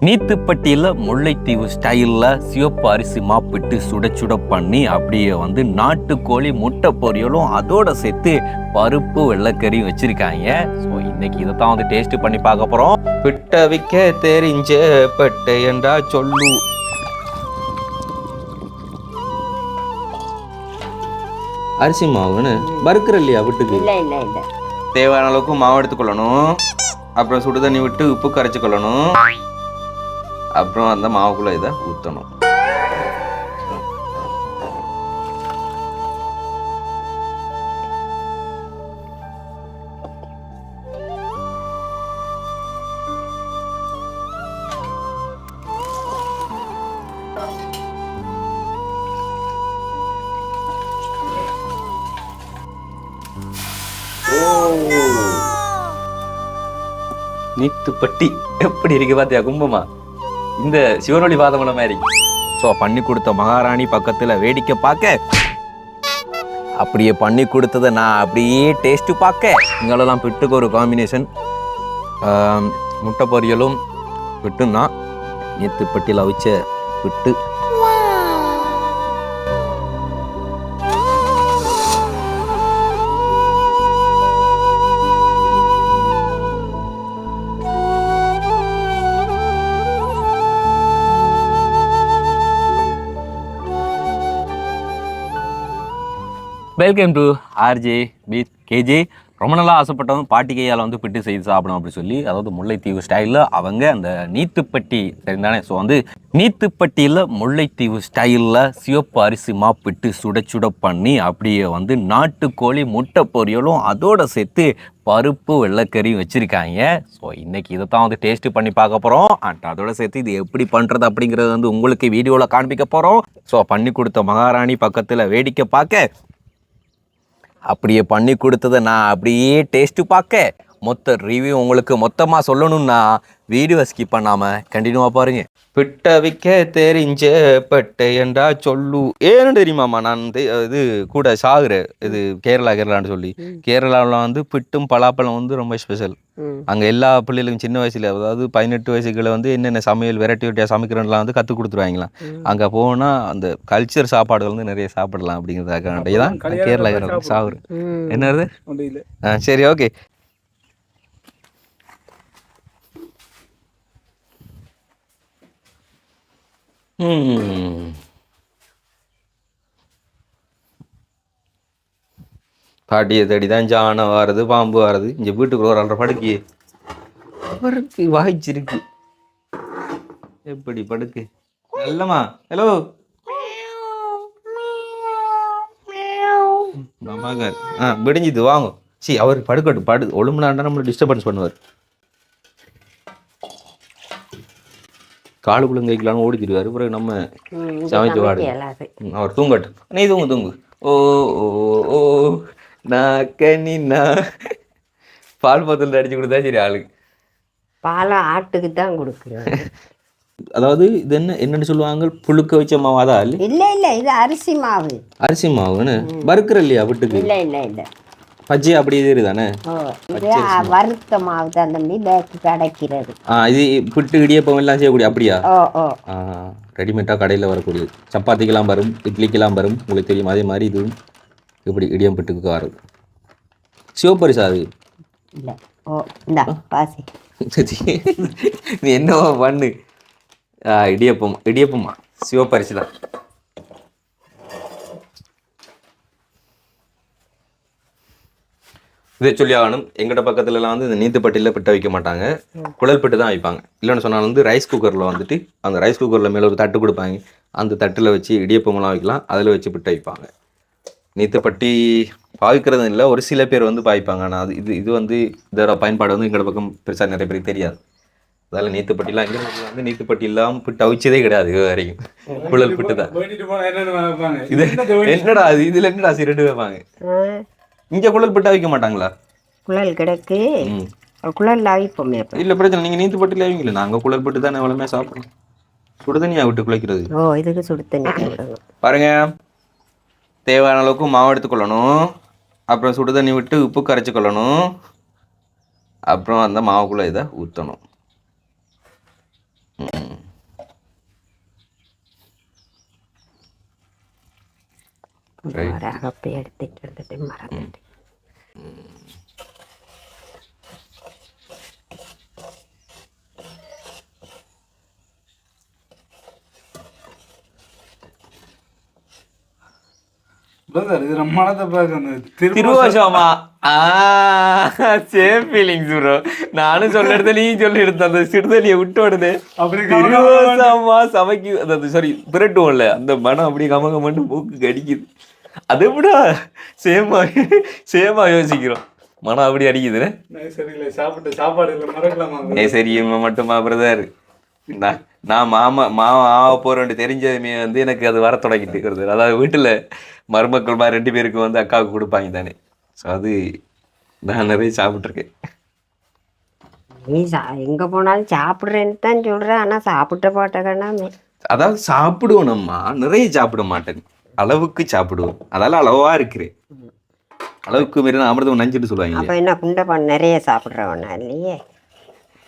நீத்துப்பட்டியில் முல்லைத்தீவு ஸ்டைலில் சிவப்பு அரிசி மாப்பிட்டு சுட சுட பண்ணி அப்படியே வந்து நாட்டுக்கோழி முட்டை பொரியலும் அதோட சேர்த்து பருப்பு வெள்ளைக்கறியும் வச்சிருக்காங்க. ஸோ இன்னைக்கு இதை தான் வந்து டேஸ்ட் பண்ணி பார்க்க போகிறோம். பிட்ட வைக்க தெரிஞ்ச பட்டை என்றா சொல்லு. அரிசி மாவுன்னு வறுக்கிற இல்லையா வீட்டுக்கு? தேவையான அளவுக்கு மாவு எடுத்துக்கொள்ளணும். அப்புறம் சுடு தண்ணி விட்டு உப்பு கரைச்சிக்கொள்ளணும். அப்புறம் அந்த மாவுக்குள்ள இதை ஊற்றணும். நீத்துப்பட்டி எப்படி இருக்கு பாத்தியா? கும்பமா இந்த சிவனொளி பாதமலை மாதிரி. ஸோ பண்ணி கொடுத்த மகாராணி பக்கத்தில் வேடிக்கை பார்க்க, அப்படியே பண்ணி கொடுத்ததை நான் அப்படியே டேஸ்ட்டு பார்க்க. இங்கெல்லாம் பிட்டுக்கு ஒரு காம்பினேஷன் முட்டை பொரியலும் பிட்டுன்னா நீத்துப்பட்டியில் அவிச்ச பிட்டு. வெல்கம் டு ஆர்ஜே பீச் கேஜி. ரொம்ப நல்லா ஆசைப்பட்டவங்க பாட்டி கையால் வந்து பிட்டு செய்து சாப்பிடணும் அப்படின்னு சொல்லி, அதாவது முல்லைத்தீவு ஸ்டைலில் அவங்க அந்த நீத்துப்பட்டி சரிந்தானே. ஸோ வந்து நீத்துப்பட்டியில் முல்லைத்தீவு ஸ்டைலில் சிவப்பு அரிசி மாப்பிட்டு சுட சுட பண்ணி அப்படியே வந்து நாட்டுக்கோழி முட்டை பொரியலும் அதோட சேர்த்து பருப்பு வெள்ளைக்கறியும் வச்சுருக்காங்க. ஸோ இன்றைக்கி இதை தான் வந்து டேஸ்ட்டு பண்ணி பார்க்க போகிறோம். அண்ட் அதோட சேர்த்து இது எப்படி பண்ணுறது அப்படிங்கிறது வந்து உங்களுக்கு வீடியோவில் காண்பிக்க போகிறோம். ஸோ பண்ணி கொடுத்த மகாராணி பக்கத்தில் வேடிக்கை பார்க்க, அப்படியே பண்ணி கொடுத்ததை நான் அப்படியே டேஸ்ட்டு பார்க்க, மொத்த ரிவ்யூ உங்களுக்கு மொத்தமாக சொல்லணும்னா வீடியோ ஸ்கிப் பண்ணாமல் கண்டினியூவாக பாருங்கள். பிட்ட வைக்க தெரிஞ்ச பட்டை என்றா சொல்லு. ஏன்னு தெரியுமாம்மா, நான் இது கூட சாகுறேன். இது கேரளான்னு சொல்லி, கேரளாவில் வந்து பிட்டும் பலாப்பழம் வந்து ரொம்ப ஸ்பெஷல். அங்கே எல்லா பிள்ளைகளுக்கும் சின்ன வயசுல, அதாவது 18 வயசுக்குள்ள வந்து என்னென்ன சமையல் வெரைட்டியாக சமைக்கிறோம்லாம் வந்து கற்றுக் கொடுத்துருவாங்களாம். அங்கே போனால் அந்த கல்ச்சர் சாப்பாடுகள் வந்து நிறைய சாப்பிடலாம் அப்படிங்கிறதுக்காண்டி தான் கேரளா சாகுறேன். என்னது? சரி, ஓகே. பாட்டியை தேடி தான் ஜானம் வாரது, பாம்பு வாரது. இங்கே வீட்டுக்குள்ள ஒரு 2.5 படுக்கு அவருக்கு வாய்ச்சிருக்கு. எப்படி படுக்கு? நல்லம்மா, ஹலோ விடிஞ்சுது வாங்க. சி அவர் படுக்கட்டும். ஒழுங்குனாண்டா நம்மளை டிஸ்டர்பன்ஸ் பண்ணுவார். காலுக்குள்ள கைக்கலான்னு ஓடிச்சிடுவார். பிறகு நம்ம சமைச்சு வாடு. அவர் தூங்கட்டும். நீ தூங்கு. ஓ ஓ ஓ நான் பால் பத்தில் அடிச்சு கொடுத்தா சரி ஆளுக்கு. பாலை ஆட்டுக்கு தான் கொடுக்குறேன். அதாவது இது என்னன்னு சொல்லுவாங்க, புழுக்க வச்ச மாவாதா? இல்லை இது அரிசி மாவு. அரிசி மாவுன்னு வறுக்கிற இல்லையா வீட்டுக்கு? இல்லை பஜ்ஜி அப்படி இது தானே. வறுத்த மாவு தான் தம்பி பேக்கு கிடைக்கிறது. இது புட்டு இடியப்பம் எல்லாம் செய்யக்கூடிய அப்படியா? ரெடிமேடாக கடையில் வரக்கூடியது. சப்பாத்திக்கெல்லாம் வரும், இட்லிக்கெல்லாம் வரும், உங்களுக்கு தெரியும். அதே மாதிரி இதுவும் இப்படி இடியம் புட்டுக்கு வரும். சிவப்பரிசா அது? இல்லை. இந்த பாசி நீ என்னவா பண்ணு. இடியப்பமா சிவப்பரிசி தான். இதை சொல்லி ஆகணும். எங்கள்கிட்ட பக்கத்துலலாம் வந்து இந்த நீத்துப்பட்டியில் பிட்டை வைக்க மாட்டாங்க, குழல் பிட்டு தான் வைப்பாங்க. இல்லைன்னு சொன்னால் வந்து ரைஸ் குக்கரில் வந்துட்டு அந்த ரைஸ் குக்கரில் மேலே ஒரு தட்டு கொடுப்பாங்க. அந்த தட்டில் வச்சு இடியப்பமெல்லாம் வைக்கலாம், அதில் வச்சு பிட்டை வைப்பாங்க. நீத்துப்பட்டி பாவிக்கிறது இல்லை, ஒரு சில பேர் வந்து பாய்ப்பாங்க. ஆனால் இது வந்து இதோட பயன்பாடு வந்து எங்களோட பக்கம் பெருசாக நிறைய பேருக்கு தெரியாது. அதால் நீத்துப்பட்டிலாம் எங்கே வந்து நீத்துப்பட்டி இல்லாமல் பிட்டு அவிச்சதே கிடையாது இது வரைக்கும். குழல் பிட்டு தான். இது என்னடா அது? இதில் என்னடா சிரட்டு வைப்பாங்க? இங்கே குழல் பிட்டு அவிக்க மாட்டாங்களா? குழல் கிடக்கு, குழல் அவிப்போமே. இல்லை பிரச்சனை, நீங்கள் நீத்துப்பட்டியில் அவிங்களே. நாங்கள் குழல் பிட்டு தான் எவ்வளோமே சாப்பிட்றோம். சுடு தண்ணியாக விட்டு குழைக்கிறது. இதுக்கு சுடு தண்ணி பாருங்க. தேவையான அளவுக்கு மாவு எடுத்துக்கொள்ளணும். அப்புறம் சுடு தண்ணி விட்டு உப்பு கரைச்சிக்கொள்ளணும். அப்புறம் அந்த மாவுக்குள்ளே இதை ஊற்றணும். ஒரு அகப்பை எடுத்துட்டு வந்துட்டு மறந்துட்டு. இது நம்மளால பார்க்க திருவோஷமா சேம் ஃபீலிங்ஸ் ப்ரோ. நானும் சொல்ல எடுத்த நீ சொல்லி எடுத்த அந்த சிறுதலியை விட்டு விடுது. திருவோஷமா சமைக்கு அந்த சாரி பிரட்டுவோம்ல அந்த மனம் அப்படி கமங்க மட்டும் மூக்கு அடிக்குது. அதை விட சேமா யோசிக்கிறோம். மனம் அப்படி அடிக்குது. சரியில்லை சாப்பிட்டு சாப்பாடு இல்லை மறக்கலாமா? சரி மட்டுமா பிரதர்? நான் மாமா போறேன் தெரிஞ்சதுமே வந்து எனக்கு அது வர தொடங்கிட்டு இருக்கிறது. அதாவது வீட்டுல மருமக்கள் மாதிரி 2 பேருக்கு வந்து அக்காவுக்கு கொடுப்பாங்க தானே. ஸோ அது நான் நிறைய சாப்பிட்ருக்கேன். நீ எங்க போனாலும் சாப்பிட்றேன்னு தான் சொல்ற. ஆனா சாப்பிட்ட போட்டக்கண்ணாமே. அதாவது சாப்பிடுவோம், நம்ம நிறைய சாப்பிட மாட்டேன், அளவுக்கு சாப்பிடுவோம். அதால அளவா இருக்கிறேன். அளவுக்கு மீறி அமிர்தம் நஞ்சுட்டு சொல்லுவாங்க. அப்ப என்ன குண்டை நிறைய சாப்பிட்றவனா இல்லையே?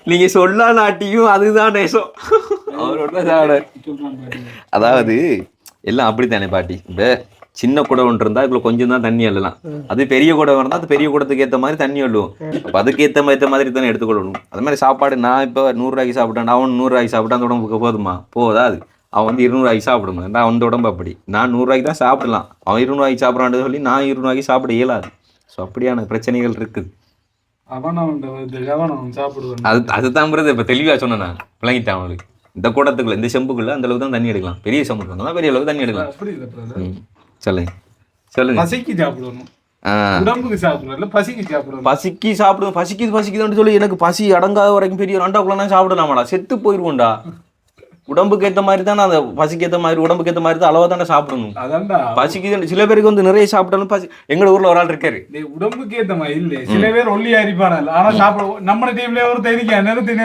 நீங்க சொல்லா நாட்டியும் அதுதான் நேசம். அவரோட அதாவது எல்லாம் அப்படித்தானே பாட்டி. இப்ப சின்ன குடம் ஒன்று இருந்தா இதுல கொஞ்சம் தான் தண்ணி அள்ளலாம். அது பெரிய குடம் இருந்தா அது பெரிய குடத்துக்கு ஏற்ற மாதிரி தண்ணி அள்ளுவோம். அப்ப அதுக்கு ஏற்ற மாதிரி தானே எடுத்துக்கொள்ளணும். அது மாதிரி சாப்பாடு நான் இப்போ 100 ரூபாய்க்கு சாப்பிட்டேன், அவன் 100 ரூபாய்க்கு சாப்பிட்டா அந்த உடம்புக்கு போதுமா? போதாது. அவன் வந்து 200 ரூபாய்க்கு சாப்பிடணும். நான் அந்த உடம்பு அப்படி. நான் 100 ரூபாய்க்கு தான் சாப்பிடலாம், அவன் 200 ரூபாய்க்கு சாப்பிட்றான்னு சொல்லி நான் 200 ரூபாய்க்கு சாப்பிட இயலாது. ஸோ அப்படியான பிரச்சனைகள் இருக்குது. அதுதான் இப்ப தெளிவா சொன்னேன். நான் விளங்கிட்டேன் அவனுக்கு. இந்த கூடத்துக்குள்ள இந்த செம்புக்குள்ள அந்த அளவுக்கு தான் தண்ணி எடுக்கலாம். பெரிய செம்புக்கு வந்தா பெரிய அளவுக்கு தண்ணி எடுக்கலாம். சொல்லுங்க. பசிக்கு சாப்பிடணும், உடம்புக்கு சாப்பிடணும், பசிக்கு சாப்பிடணும். பசிக்குதுன்னு சொல்லி எனக்கு பசி அடங்காத வரைக்கும் பெரிய 2 சாப்பிடலாமாடா? செத்து போயிருவோம்டா. உடம்புக்கு ஏற்ற மாதிரி தான் அந்த பசிக்கு ஏற்ற மாதிரி உடம்புக்கு ஏற்ற மாதிரி தான் அளவா தானே சாப்பிடணும். பசிக்கு சில பேருக்கு வந்து நிறைய சாப்பிட்டாலும் பசி. எங்க ஊர்ல ஒரு ஆள் இருக்காரு, உடம்புக்கு ஏற்ற மாதிரி இல்ல. சில பேர் ஒல்லியா இருப்பான, ஆனா சாப்பிடுவோம். நம்ம டீம்ல ஒரு தெரிக்க நிறுத்தி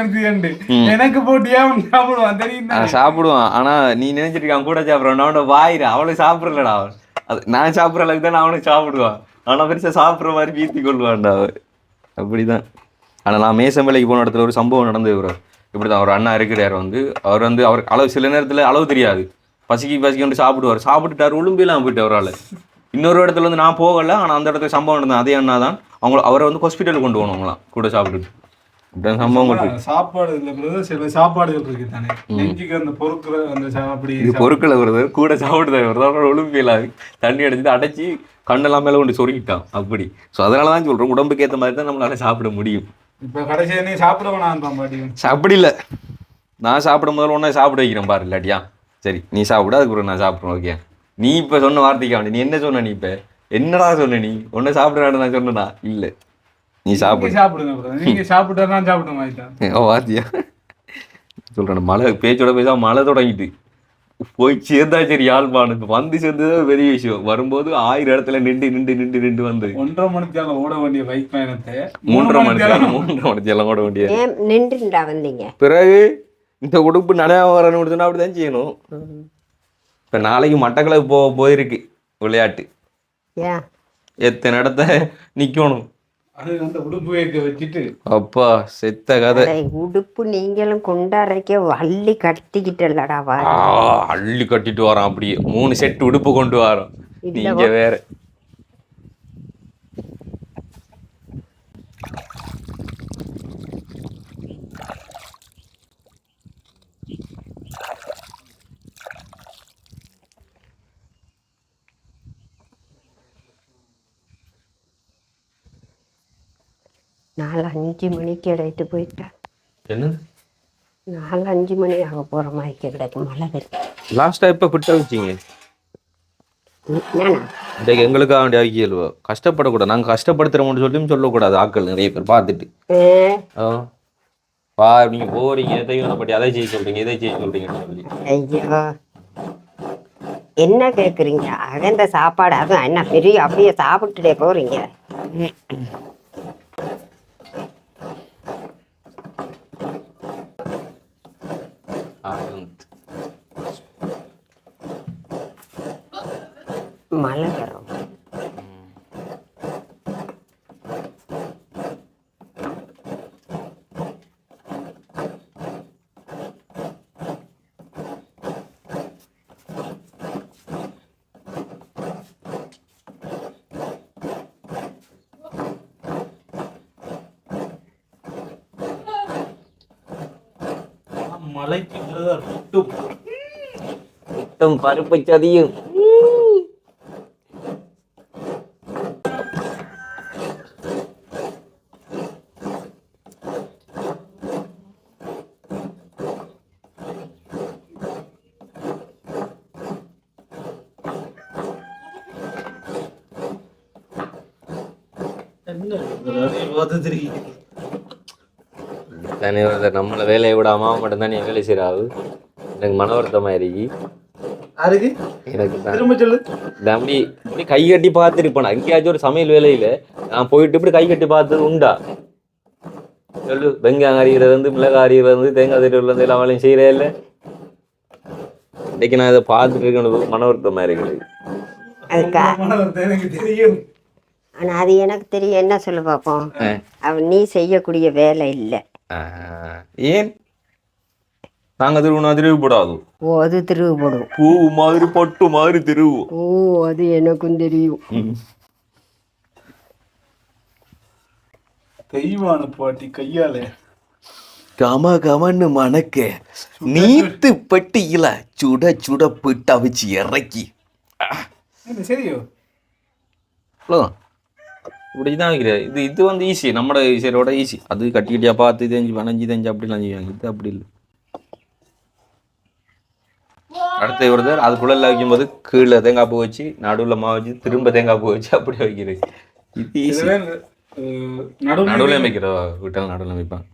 எனக்கு போட்டியா சாப்பிடுவான் தெரியும், சாப்பிடுவான். ஆனா நீ நினைச்சிருக்கான் கூட சாப்பிடுவான். அவனோட வாயிரு அவளுக்கு சாப்பிடலடா. அவன் அது நான் சாப்பிட்ற அளவுக்கு தான் அவனுக்கு சாப்பிடுவான். ஆனா பெருசா சாப்பிட்ற மாதிரி பீத்தி கொள்வான்டா அவர். அப்படிதான். ஆனா நான் மேசம் வேலைக்கு போன இடத்துல ஒரு சம்பவம் நடந்தது ப்ரோ. இப்படிதான் ஒரு அண்ணா இருக்கிறார் வந்து, அவர் அளவு சில நேரத்துல அளவு தெரியாது, பசிக்கு சாப்பிடுவார். சாப்பிட்டுட்டாரு, உளும்பிலாம் போயிட்டு அவரால். இன்னொரு இடத்துல வந்து நான் போகல, ஆனா அந்த இடத்துல சம்பவம் நடந்தது. அதே அண்ணா தான் அவரை வந்து ஹாஸ்பிட்டலுக்கு கொண்டு போனவங்களாம் கூட சாப்பிட்டுட்டு. சம்பவம் சாப்பாடு இல்லை, சில சாப்பாடுகள் இருக்கு தானே நெஞ்சுக்கு அந்த பொருட்களை அந்த அப்படி பொருட்களை வருது கூட சாப்பிடுறது வருது. அவரோட உளும்பியலாது தண்ணி அடைச்சிட்டு அடைச்சி கண்ணெல்லாம் மேலே கொண்டு சொருக்கிட்டான் அப்படி. ஸோ அதனால தான் சொல்றோம், உடம்புக்கு ஏற்ற மாதிரி தான் நம்மளால சாப்பிட முடியும். இப்போ கடைசியாக நீ சாப்பிட வேணாம் பாட்டி. அப்படி இல்லை, நான் சாப்பிடும் முதல்ல ஒன்றா சாப்பிட வைக்கிறேன் பாரு. இல்லாட்டியா சரி நீ சாப்பிட, அதுக்கப்புறம் நான் சாப்பிட்றேன். ஓகே, நீ இப்போ சொன்ன வார்த்தைக்கு வேண்டி நீ என்ன சொன்ன? நீ இப்போ என்னடா சொன்ன? நீ ஒன்றை சாப்பிட்றான்னு நான் சொன்னேனா? இல்லை, நீ சாப்பிடுங்க. நீங்க சாப்பிட்டா நான் சாப்பிட மாட்டேன். வாத்தியா சொல்றேன். மழை பேச்சோட பேசா மழை தொடங்கிட்டு போய் சேர்ந்தா சரி. யாழ்ப்பாணத்துக்கு வந்து சேர்ந்தது பெரிய விஷயம். வரும்போது 1000 இடத்துல நின்று வந்து 1.5 மணிக்கு ஓட வேண்டிய பைக் பயணத்தை 3.5 மணிக்கு எல்லாம் ஓட வேண்டிய நின்றுடா வந்தீங்க. பிறகு இந்த உடுப்பு நனையா வரணும் சொன்னா அப்படிதான் செய்யணும். இப்ப நாளைக்கு மட்டக்களப்பு போயிருக்கு விளையாட்டு. எத்தனை இடத்த நிக்கணும். அப்பா செத்த கதை. உடுப்பு நீங்களும் கொண்டாடுறக்கே அள்ளி கட்டிக்கிட்டல்லடா. அள்ளி கட்டிட்டு வரோம். அப்படியே 3 செட் உடுப்பு கொண்டு வரோம். நீங்க வேற. நாலு 5 மணிக்கு இடையிட்டு போயிட்டேன். என்னது 4-5 மணி ஆக போற மாதிரி கிடைக்கு. மழை வருது. லாஸ்டா எப்ப பிட்ட வச்சிங்க? இன்றைக்கு எங்களுக்காக வேண்டிய ஆக்கியல்வோ கஷ்டப்படக்கூடாது. நாங்கள் கஷ்டப்படுத்துறோம்னு சொல்லியும் சொல்லக்கூடாது. ஆக்கள் நிறைய பேர் பார்த்துட்டு நீங்க போறீங்க தெய்வப்பட்டி அதை செய்ய சொல்றீங்க இதை செய்ய சொல்றீங்கன்னு சொல்லி. ஐயோ என்ன கேக்குறீங்க? அகந்த சாப்பாடு அதுவும் என்ன பெரிய அப்படியே சாப்பிட்டுட்டே போறீங்க. மழை வரும். மலைக்கு பிரதர் புட்டும் புட்டும் பருப்பு சதியும். தனி நம்மளை வேலையை விடாம மட்டும் தான் நீ வேலை செய்யறாவு. எனக்கு மன வருத்தமா இருக்கு. அதுக்கு எனக்கு திரும்ப சொல்லு. அப்படி இப்படி கை கட்டி பார்த்துருப்பேன். எங்கேயாச்சும் ஒரு சமையல் வேலையில நான் போயிட்டு இப்படி கை கட்டி பார்த்தது உண்டா சொல்லு. வெங்காயம் அறிகிறது வந்து, மிளகாய் அறிகிறது வந்து, தேங்காய் திருவிழா வந்து எல்லாம் வேலையும் செய்யறே இல்லை. இன்னைக்கு நான் இதை பார்த்துட்டு இருக்கணும், மன வருத்தமா இருக்குது. அதுக்கா எனக்கு தெரியும். ஆனா அது எனக்கு தெரியும். என்ன சொல்ல பார்ப்போம், அவன் நீ செய்யக்கூடிய வேலை இல்லை. ஏன் நாங்க திருவுனா திருவிப்படாது? ஓ, அது திருவுபடும். பூ மாதிரி பொட்டு மாதிரி திருவு. ஓ, அது எனக்கும் தெரியும். தெய்வான பாட்டி கையால கம கமன்னு மணக்க நீத்து பட்டியில சுட சுட போட்டு அவிச்சு இறக்கி சரியோ அவ்வளோதான். இப்படிதான் வைக்கிறேன். இது வந்து ஈஸி, நம்மளோட ஈஸியோட ஈஸி. அது கட்டிக்கிட்டியா பார்த்து தெரிஞ்சு வளைஞ்சி தெரிஞ்சு அப்படிலாம் செய்வாங்க. இது அப்படி இல்லை. அடுத்த ஒருத்தர் அதுக்குள்ள வைக்கும்போது கீழே தேங்காய் பூ வச்சு நடுவில் மாவு வச்சு திரும்ப தேங்காய் பூ வச்சு அப்படி வைக்கிறது. இது ஈஸி. நடுவில் வைக்கிறவா வீட்டில் நடுவில் வைப்பாங்க.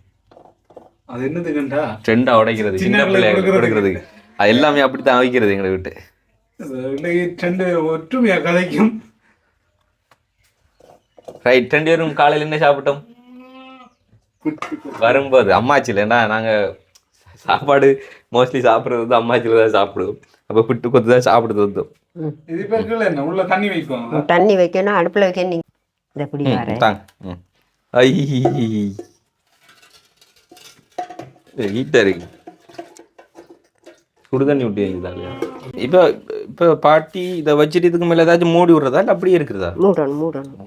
அது என்னதுக்கண்டா ட்ரெண்டா உடைக்கிறது, சின்ன பிள்ளைகளுக்கு கொடுக்கறதுக்கு. அது எல்லாமே அப்படித்தான் வைக்கிறது எங்களை விட்டு. ட்ரெண்டு ஒற்றுமையா கதைக்கும். ரைட். 2 பேரும் காலையில் என்ன சாப்பிட்டோம்? வரும்போது அம்மாச்சியில். ஏன்னா நாங்கள் சாப்பாடு மோஸ்ட்லி சாப்பிட்றது வந்து அம்மாச்சியில் தான் சாப்பிடுவோம். அப்போ பிட்டு கொத்து தான் சாப்பிடுறது வந்தோம். இது பேருக்குள்ள என்ன உள்ள தண்ணி வைப்பாங்க. தண்ணி வைக்கணும், அடுப்பில் வைக்க. நீ இந்த குடி வர தாங்க. ஐ ஹீட்டாக இருக்கு. சுடு தண்ணி விட்டு வைக்குதா? இப்போ பாட்டி இதை வச்சுட்டு இதுக்கு மேலே ஏதாச்சும் மூடி விடுறதா இல்லை அப்படியே இருக்கிறதா? மூடணும்.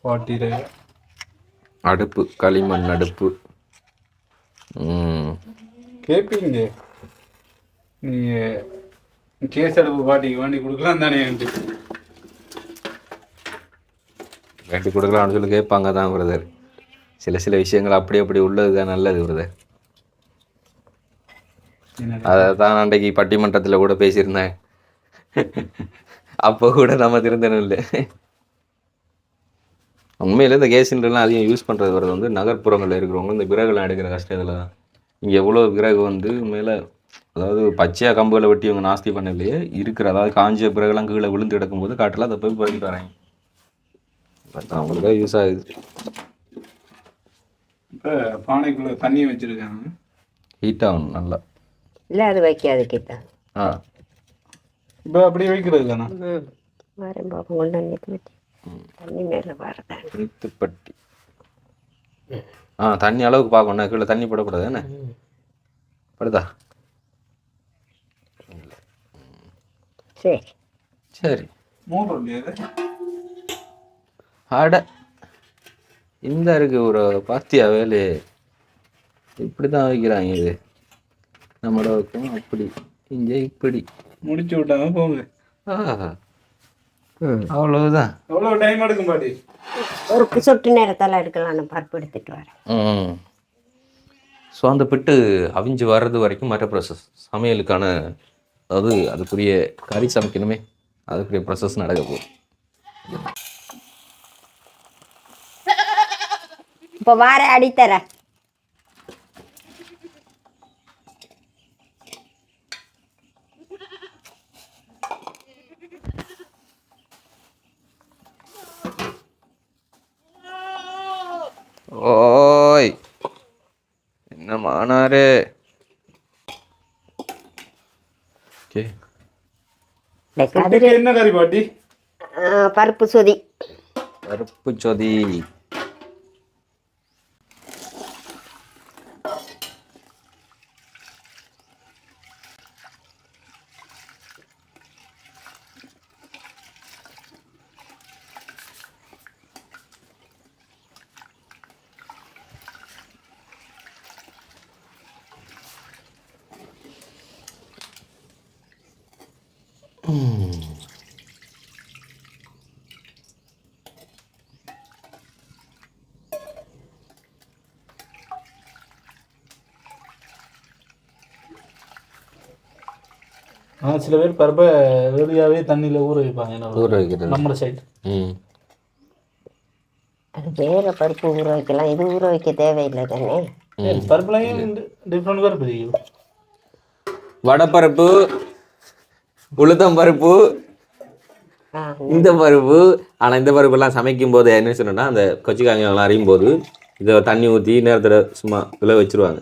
பாட்டியில அடுப்பு களிமண் அடுப்பு. கேட்பீங்க நீங்க கேஸ் அடுப்பு பாட்டிக்கு வேண்டி கொடுக்கலாம் தானே? வேண்டி கொடுக்கலாம்னு சொல்லி கேட்பாங்க தான் பிரதர். சில விஷயங்கள் அப்படி உள்ளது தான் நல்லது பிரதர். அதை தான் அன்றைக்கு பட்டிமன்றத்தில் கூட பேசியிருந்தேன். அப்போ கூட நம்ம திருந்தனும் இல்லை. உண்மையில இந்த கேஸ் சிலிண்டர்லாம் அதிகம் யூஸ் பண்ணுறது வரது வந்து நகர்ப்புறங்களில் இருக்கிறவங்க இந்த விறகுலாம் எடுக்கிற கஷ்டத்தில் தான். இங்கே எவ்வளோ விறகு வந்து உண்மையில், அதாவது பச்சையாக கம்புகளை வெட்டி இவங்க நாஸ்தி பண்ணலையே இருக்கிற, அதாவது காஞ்ச பிறகுலாம் கீழே விழுந்து கிடக்கும்போது காட்டில் அதை போய் பறிக்கிட்டு வராங்க. பட் அவங்களுக்காக யூஸ் ஆகுது. இப்போ பானைக்குள்ளே தண்ணி வச்சுருக்காங்க, ஹீட் ஆகணும் நல்லா. இல்லை அது வைக்காது கிட்ட. இப்போ அப்படியே வைக்கிறது தானே? வரேன் பாப்பா, கொண்டு வந்து தண்ணி மேலே வரதான். நீத்துப்பட்டி தண்ணி அளவுக்கு பார்க்கணும். கீழே தண்ணி போடக்கூடாது என்ன? படுதா? சரி. ஆட இந்த இருக்கு ஒரு பாத்தியா வேலையே. இப்படி தான் வைக்கிறாங்க. இது நம்மளோட வைக்கணும். அப்படி இங்கே இப்படி முடிச்சு விட்டாங்க போங்க. அவ்வளவுதான். எவ்வளோ டைம் எடுக்கும் பாட்டி? ஒரு சொட்டு நேரத்தால் எடுக்கலாம். நான் பருப்பு எடுத்துட்டு வரேன். ஸோ அந்த பிட்டு அவிஞ்சு வர்றது வரைக்கும் மற்ற ப்ராசஸ் சமையலுக்கான, அதாவது அதுக்குரிய கறி சமைக்கணுமே, அதுக்குரிய ப்ராசஸ் நடக்க போகுது. இப்போ வார அடித்தர ஓய் என்ன மானாரே. என்ன கறி பாட்டி? பருப்பு சொதி. பருப்பு சொதி. ஆனால் சில பேர் பருப்பை வெளியாகவே தண்ணியில் ஊற வைப்பாங்க ஊற வைக்கிறது. நம்ம சைடு. ம். அது வேற பருப்பு ஊற வைக்கலாம், இது ஊற வைக்க தேவையில்லை தானே. பருப்புலையும் டிஃப்ரெண்ட் பருப்பு இருக்கு. வடப்பருப்பு, உளுத்தம் பருப்பு, ஆ, இந்த பருப்பு. ஆனால் இந்த பருப்பெல்லாம் சமைக்கும் போது என்ன சொன்னோன்னா, அந்த கொச்சிக்காய்லாம் அறியும் போது இதை தண்ணி ஊற்றி நேரத்தில் சும்மா இதில் வச்சுருவாங்க.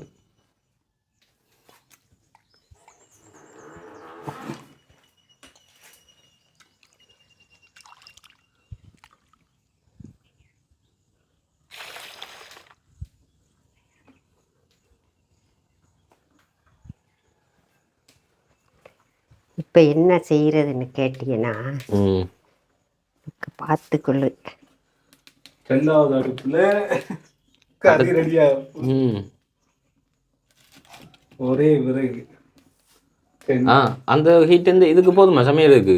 இப்போ என்ன செய்யறதுன்னு கேட்டீங்கன்னா ம். பார்த்துக்கொள்ளு. 2வது அடுப்புல கறி ரெடியாகும். ம். ஒரே விறகு. அந்த ஹீட் வந்து இதுக்கு போதுமா சமையலுக்கு?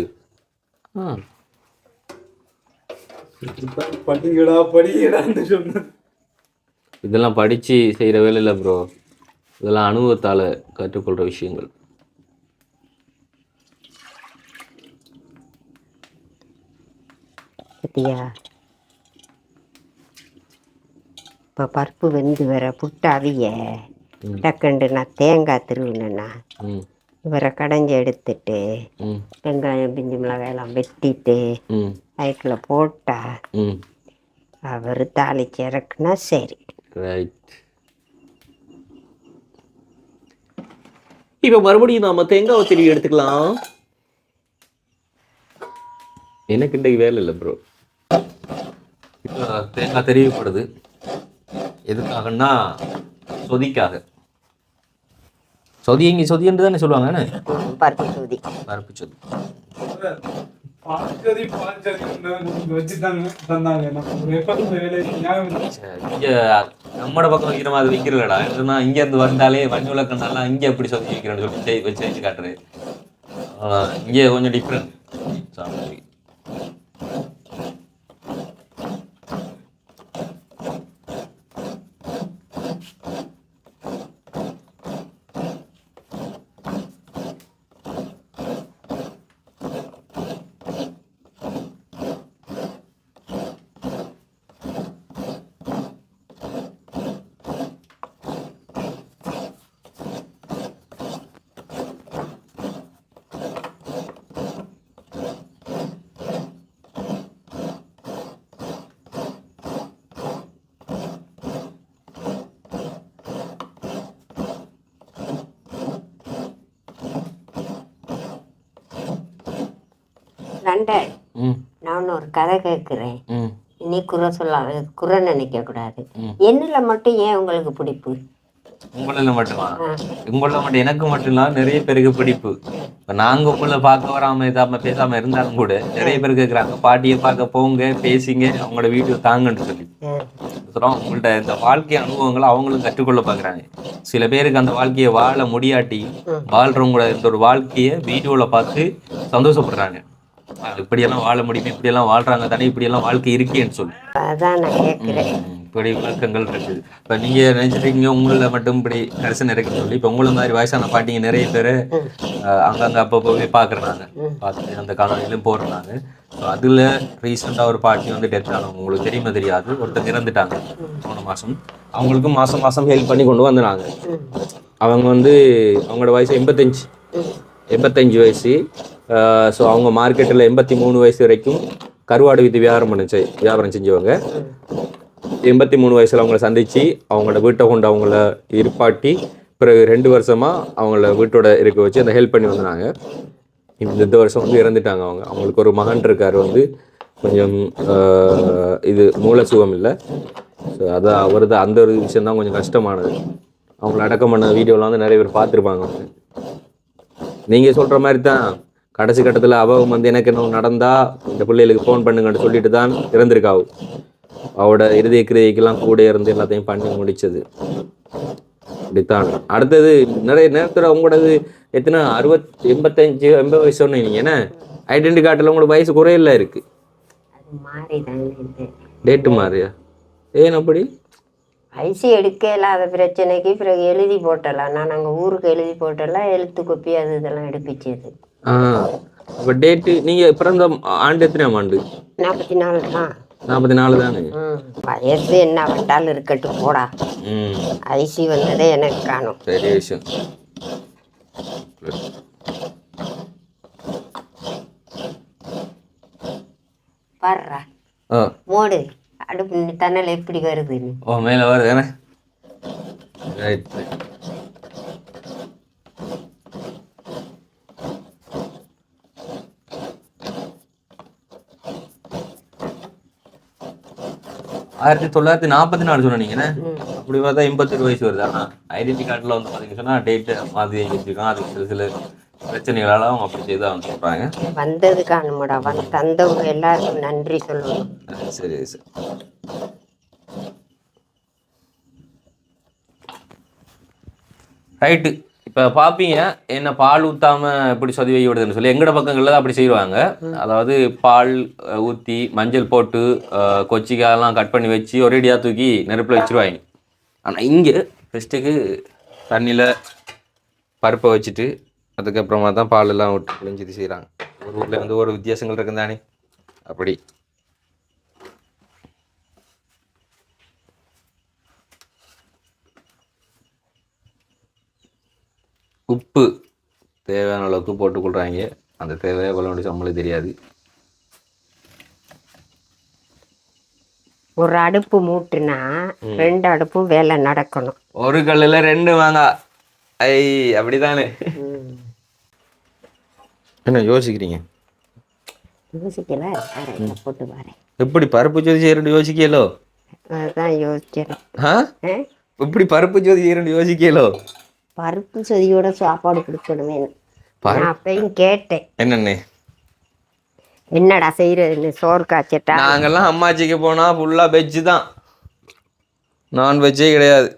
படிக்கடான்னு சொன்னது. இதெல்லாம் படித்து செய்கிற வேலை இல்லை ப்ரோ, இதெல்லாம் அனுபவத்தால் கற்றுக்கொள்கிற விஷயங்கள். பத்தியா இப்போ பருப்பு வெந்து வர புட்டாவிய டக்குண்டு நான் தேங்காய் திருவினேன்னா ம். இவரை கடைஞ்சி எடுத்துட்டு ம். வெங்காயம் பிஞ்சு மிளகாயெல்லாம் வெட்டிட்டு ம். அதுக்குள்ள போட்டா ம். அவர் தாளிச்சு இறக்குனா சரி. ரைட். இப்போ மறுபடியும் நாம தேங்காய் திருவி எடுத்துக்கலாம். எனக்கு இன்றைக்கு வேலை இல்லை ப்ரோ. இப்போ தேங்காய் தெரிவிப்படுது எதுக்காகன்னா சொதிக்காக. சொதி எங்கே சொதின்னு தானே சொல்லுவாங்க. பருப்பு சூதி பருப்பு சொதி. இங்கே நம்மட பக்கம் வைக்கிற மாதிரி வைக்கிறலடா. இல்லைன்னா இங்கேருந்து வந்தாலே வண்டி விளக்கண்ணாலாம் இங்கே எப்படி சொதி வைக்கிறேன்னு சொல்லி வச்சு வச்சு காட்டுறேன். இங்கே கொஞ்சம் டிஃப்ரெண்ட். லண்டன் நான் ஒரு கதை கேட்குறேன். நீ குறை சொல்லாத, குறை நினைக்க கூடாது. என்னில் மட்டும் ஏன் உங்களுக்கு பிடிப்பு? உங்களில் மட்டுமா? உங்களில் மட்டும் எனக்கு மட்டும் இல்லாம நிறைய பேருக்கு பிடிப்பு. இப்போ நாங்கள் உங்களை பார்க்க வராமல் இதாமல் பேசாமல் இருந்தாலும் கூட நிறைய பேர் கேட்குறாங்க, பாட்டியை பார்க்க போங்க, பேசிங்க, அவங்களோட வீடியோ தாங்கன்னு சொல்லி. அப்புறம் உங்கள்ட்ட இந்த வாழ்க்கை அனுபவங்களை அவங்களும் கற்றுக்கொள்ள பார்க்குறாங்க. சில பேருக்கு அந்த வாழ்க்கையை வாழ முடியாட்டி வாழ்றவங்களோட இந்த ஒரு வாழ்க்கையை வீடியோவில் பார்த்து சந்தோஷப்படுறாங்க. இப்படியெல்லாம் வாழ முடியும், இப்படியெல்லாம் வாழ்றாங்க தானே, இப்படியெல்லாம் வாழ்க்கை இருக்கேன்னு சொல்லி. அதான் நான் கேட்குறேன். இப்படி விளக்கங்கள் இருக்குது. இப்போ நீங்கள் நினச்சிட்டீங்க உங்களை மட்டும் இப்படி கரிசன் இருக்குன்னு சொல்லி. இப்போ உங்களை மாதிரி வயசான பாட்டிங்க நிறைய பேர் அங்கங்கே அப்பப்போ போய் பார்க்குறாங்க, பார்த்துட்டு அந்த காணொலியிலும் போடுறாங்க. ஸோ அதில் ரீசெண்டாக ஒரு பாட்டி வந்து டெத் ஆனவங்க, உங்களுக்கு தெரியுமா தெரியாது, ஒருத்தர் இறந்துட்டாங்க போன மாதம். அவங்களுக்கும் மாதம் மாதம் ஹெல்ப் பண்ணி கொண்டு வந்துடுறாங்க. அவங்க வந்து அவங்களோட வயசு 85 வயசு. ஸோ அவங்க மார்க்கெட்டில் 83 வயசு வரைக்கும் கருவாடு வித்து வியாபாரம் செஞ்சவங்க. 83 வயசில் அவங்கள சந்தித்து அவங்களோட வீட்டை கொண்டு அவங்கள இருப்பாட்டி பிறகு 2 வருஷமாக அவங்கள வீட்டோட இருக்க வச்சு அந்த ஹெல்ப் பண்ணி வந்தாங்க. இந்த வருஷம் வந்து இறந்துட்டாங்க. அவங்களுக்கு ஒரு மகன் இருக்கார், வந்து கொஞ்சம் இது மூலச்சுவம் இல்லை. ஸோ அதான் அவரது அந்த ஒரு விஷயந்தான் கொஞ்சம் கஷ்டமானது. அவங்கள அடக்கம் பண்ண வீடியோலாம் வந்து நிறைய பேர் பார்த்துருப்பாங்க. நீங்கள் சொல்கிற மாதிரி தான் கடைசி கட்டத்தில் அவள் வந்து எனக்கு என்ன நடந்தால் இந்த பிள்ளைகளுக்கு ஃபோன் பண்ணுங்கன்னு சொல்லிட்டு தான் இறந்துருக்காவும். அவட இறுதி கிரியைக்கெல்லாம் கூட இருந்து எல்லாத்தையும் பண்ணி முடிச்சது அப்படித்தான். அடுத்தது நிறைய நேரத்தில் உங்களோடது எத்தனை 85-80 வயசு சொன்னீங்க. ஏன்னா ஐடென்டி கார்டில் உங்களோட வயசு குறையில இருக்கு. டேட்டு மாறியா? ஏன் அப்படி? வயசு எடுக்க இல்லாத பிரச்சனைக்கு பிறகு எழுதி போட்டலாம். நான் அங்கே ஊருக்கு எழுதி போட்டலாம், எழுத்து கொப்பி அது இதெல்லாம் எடுப்பிச்சது. இப்போ டேட்டு நீங்கள் பிறந்த ஆண்டு எத்தனையாம் ஆண்டு? 44 தான். 44 தானே. வயசு என்ன வட்டாலும் இருக்கட்டும் போடா. ஐசி வந்ததே எனக்கு காணும். பெரிய விஷயம். பாடுறா மோடு அடுப்பு தன்னல் எப்படி வருதுன்னு. ஓ மேலே வருது தானே. ரைட். ஆயிரத்தி 944 சொன்னீங்கண்ணே. அப்படி பார்த்தா 87 வயசு வருது. ஆனால் ஐடென்டி கார்டில் வந்து பார்த்தீங்கன்னு சொன்னால் டேட்டு மாற்றி வச்சுருக்கான். அதுக்கு சில சில பிரச்சனைகளால் அவங்க அப்படி செய்து அவங்க சொல்கிறாங்க. வந்தது காணுமாடா, தந்தவங்க எல்லாருக்கும் நன்றி சொல்லணும். சரி சரி. ரைட்டு. இப்போ பார்ப்பீங்க என்ன பால் ஊற்றாமல் எப்படி சொதி வை விடுதுன்னு சொல்லி எங்கட பக்கங்களில் தான் அப்படி செய்வாங்க. அதாவது பால் ஊற்றி மஞ்சள் போட்டு கொச்சிக்காயெல்லாம் கட் பண்ணி வச்சு ஒரேடியாக தூக்கி நெருப்பில் வச்சுருவாங்க. ஆனால் இங்கே ஃபஸ்ட்டுக்கு தண்ணியில் பருப்பை வச்சுட்டு அதுக்கப்புறமா தான் பாலெல்லாம் விட்டு புளிஞ்சிட்டு செய்கிறாங்க. ஒரு ஊரில் வந்து ஒரு வித்தியாசங்கள் இருக்குது தானே. அப்படி உப்பு தேவையான அளவுக்கு போட்டுக்கொள்கிறாங்க. அந்த தேவையாக கொள்ள வேண்டிய நம்மளுக்கு தெரியாது. ஒரு அடுப்பு மூட்டுனா 2 அடுப்பும் வேலை நடக்கணும். ஒரு கல்லில் 2 மாங்காய். ஐ அப்படிதானே. என்ன யோசிக்கிறீங்க? யோசிக்கல, போட்டு வரேன். எப்படி பருப்பு ஜோதி செய்யறது யோசிக்கலோ? அதுதான் யோசிக்கிறேன். எப்படி பருப்பு ஜோதி செய்யறது யோசிக்கலோ? பருப்பு சொதியோட சாப்பாடு கொடுக்கணுமே. நான் அப்பயும் கேட்டேன், என்னடா செய்யறதுன்னு. சோறு காய்ச்சட்டா? நாங்கெல்லாம் அம்மாச்சிக்கு போனா ஃபுல்லா வெஜ் தான், நான்வெஜ்ஜே கிடையாது.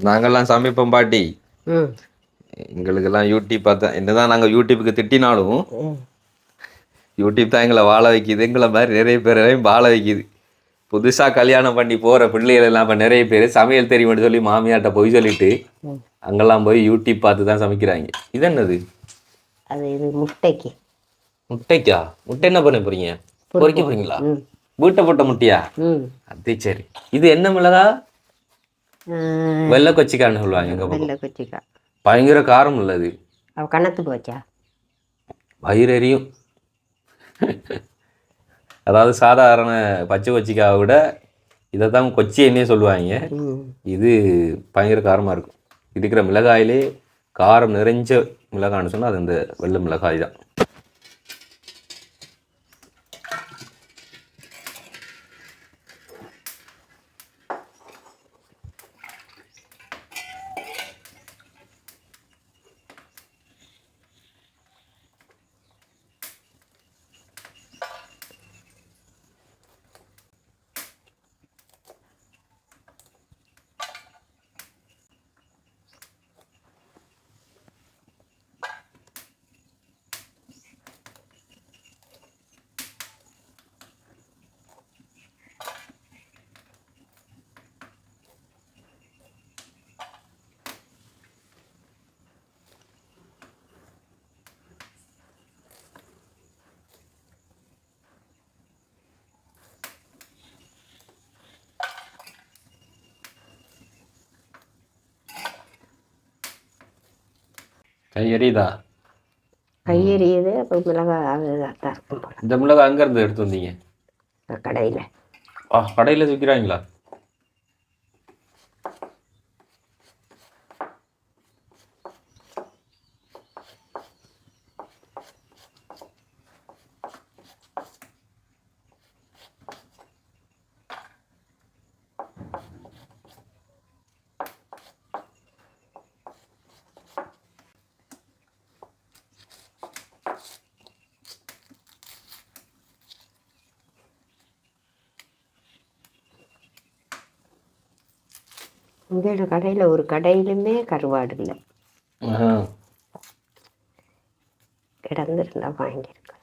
நாங்கெல்லாம் சமைப்போம் பாட்டி. எங்களுக்கெல்லாம் யூடியூப் பார்த்தா என்னதான் நாங்கள் யூடியூப்புக்கு திட்டினாலும் யூடியூப் தான் எங்களை வாழ வைக்கிது. எங்களை மாதிரி நிறைய பேரையும் வாழ வைக்கிது. புதுசாக கல்யாணம் பண்ணி போகிற பிள்ளைகள் எல்லாம் இப்போ நிறைய பேர் சமையல் தெரியும்னு சொல்லி மாமியார்ட்ட போய் சொல்லிட்டு அங்கெல்லாம் போய் யூடியூப் பார்த்து தான் சமைக்கிறாங்க. இது என்னது? அது இது முட்டைக்கு. முட்டைக்கா? முட்டை என்ன பண்ண போறீங்க? பொறிக்க போறீங்களா? வீட்டை போட்ட முட்டையா? அது சரி. இது என்ன மிளகா? வெள்ளை கொச்சிக்கான்னு சொல்லுவாங்க எங்க பக்கம். வெள்ளை கொச்சிக்கா பயங்கர காரம் உள்ளது. அவ கணத்து போச்சா? வயிறறியும். அதாவது சாதாரண பச்சை கொச்சிக்காவை விட இதை தான் கொச்சி எண்ணெயே சொல்லுவாங்க. இது பயங்கர காரமாக இருக்கும். இருக்கிற மிளகாயிலே காரம் நிறைஞ்ச மிளகான்னு சொன்னால் அது இந்த வெள்ளை மிளகாய் தான். கை எரியுதா? கை எரியுது. அப்போ மிளகாய் தான் இருக்கும். இந்த மிளகாய் அங்கேருந்து எடுத்து வந்தீங்க? கடையில். கடையில் விற்கிறாங்களா? இங்கே கடையில் ஒரு கடையிலுமே கருவாடு இல்லை. கிடந்துருந்தா வாங்கியிருக்கலாம்.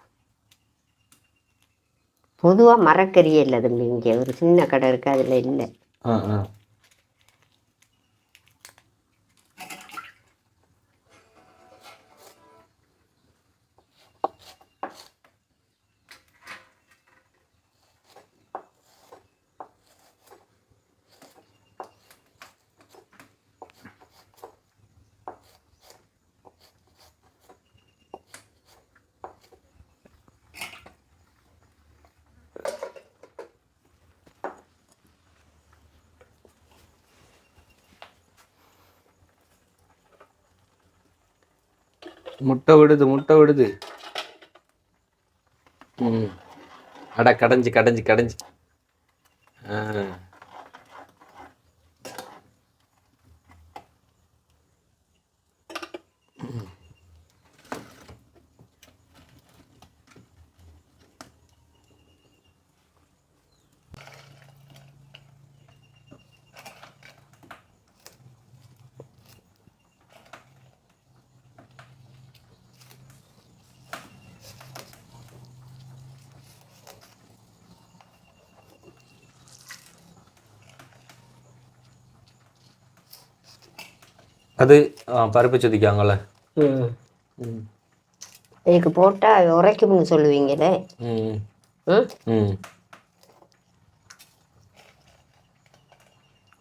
பொதுவாக மரக்கறியே இல்லை தம்பி. இங்கே ஒரு சின்ன கடை இருக்குது, அதில் இல்லை. ஆ ஆ முட்டை விடுது. ம் அட கடைஞ்சி. ஆ அது பருப்பு சொதிக்காங்கல்ல. ம் இதுக்கு போட்டால் உரைக்கும்னு சொல்லுவீங்களே. ம் ம் ம்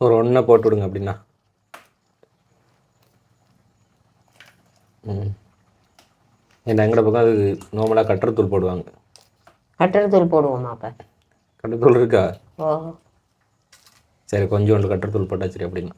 ஒரு ஒன்றை போட்டு விடுங்க அப்படின்னா. ம் ஏன்னா எங்கட பக்கம் அது நார்மலாக கட்டரத்தூள் போடுவாங்க. கட்டரத்தூள் போடுவோமா அப்போ? கட்டரத்தூள் இருக்கா? ஓ சரி, கொஞ்சோண்டு கட்டரத்தூள் போட்டா சரி அப்படின்னா.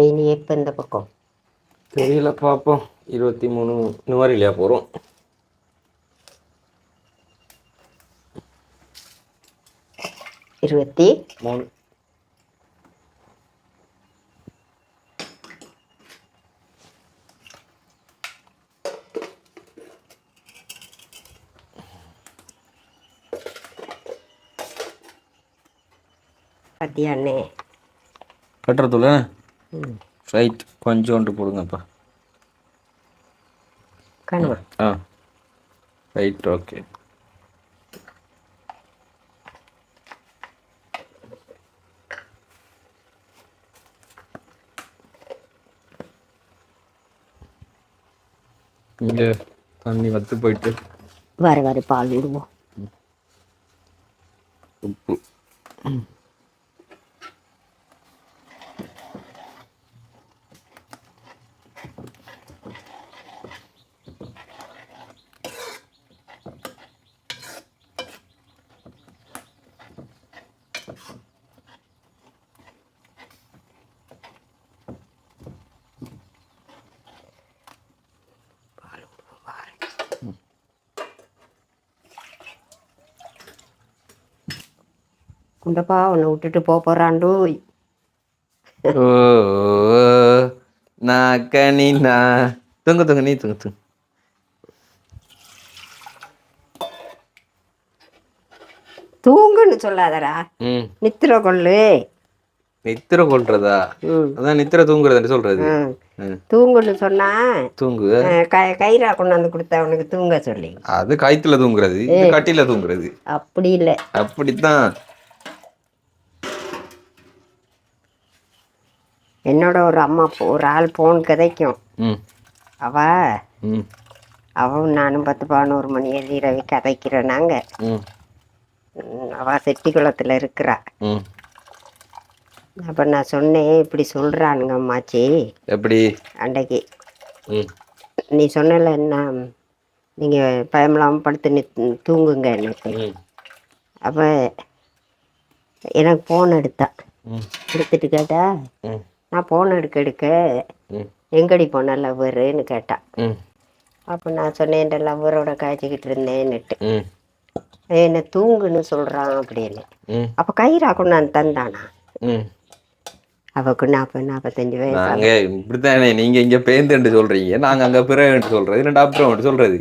இனி எப்போ இந்த பக்கம்? தெரியல, பார்ப்போம். 23 இந்த மாதிரி இல்லையா போகிறோம். இருபத்தி 3. பத்தியாண்ணே கட்டுறதுல ரைட் கொஞ்சோண்டு போடுங்கப்பா. காணுமா? ஆ ரைட், ஓகே. இங்கே தண்ணி வத்து போயிட்டு வர பால் விடுவோம். உப்பு குண்டப்பா உன்னை விட்டுட்டு போகிறாண்டோய். ஓ நான் கனி நான் தூங்க நீ தூங்க. தூங்குன்னு சொல்லாதடா, ம் நித்திர கொள்ளு. நித்திர கொள்றதா? அதான் நித்திர தூங்குறதுன்னு சொல்றது. தூங்குன்னு சொன்னா தூங்கு. கயிறா கொண்டாந்து கொடுத்தா அவனுக்கு தூங்க சொல்லி. அது கயித்துல தூங்குறது, இது கட்டில தூங்குறது. அப்படி இல்லை, அப்படித்தான். என்னோட ஒரு ஆள் போன் கதைக்கும். அவன் நானும் 10-11 மணி எழுதி கதைக்கிறேன். நாங்கள் அவ செட்டிக்குளத்தில் இருக்கிறா. அப்போ நான் சொன்னேன், இப்படி சொல்கிறானுங்க அம்மாச்சி. எப்படி? அன்றைக்கு நீ சொன்னல, என்ன நீங்கள் பயமில்லாமல் படுத்து தூங்குங்க எனக்கு. அப்போ எனக்கு ஃபோன் எடுத்துட்டு கேட்டா, நான் ஃபோன் எடுக்க எங்கடி போன லவ்வருன்னு கேட்டான். அப்போ நான் சொன்னேன், என் லவ்வரோட காய்ச்சிக்கிட்டு இருந்தேன்னுட்டு. என்ன தூங்குன்னு சொல்றான் அப்படின்னு. ம் அப்ப கயிறா கொண்டாந்து தந்தானா? ம் அவக்கு 40-45 வயசு. நாங்க இப்படித்தானே, நீங்க இங்க பேந்துட்டு சொல்றீங்க, நாங்க அங்க பிறகு சொல்றது, ரெண்டு அப்புறம் சொல்றது.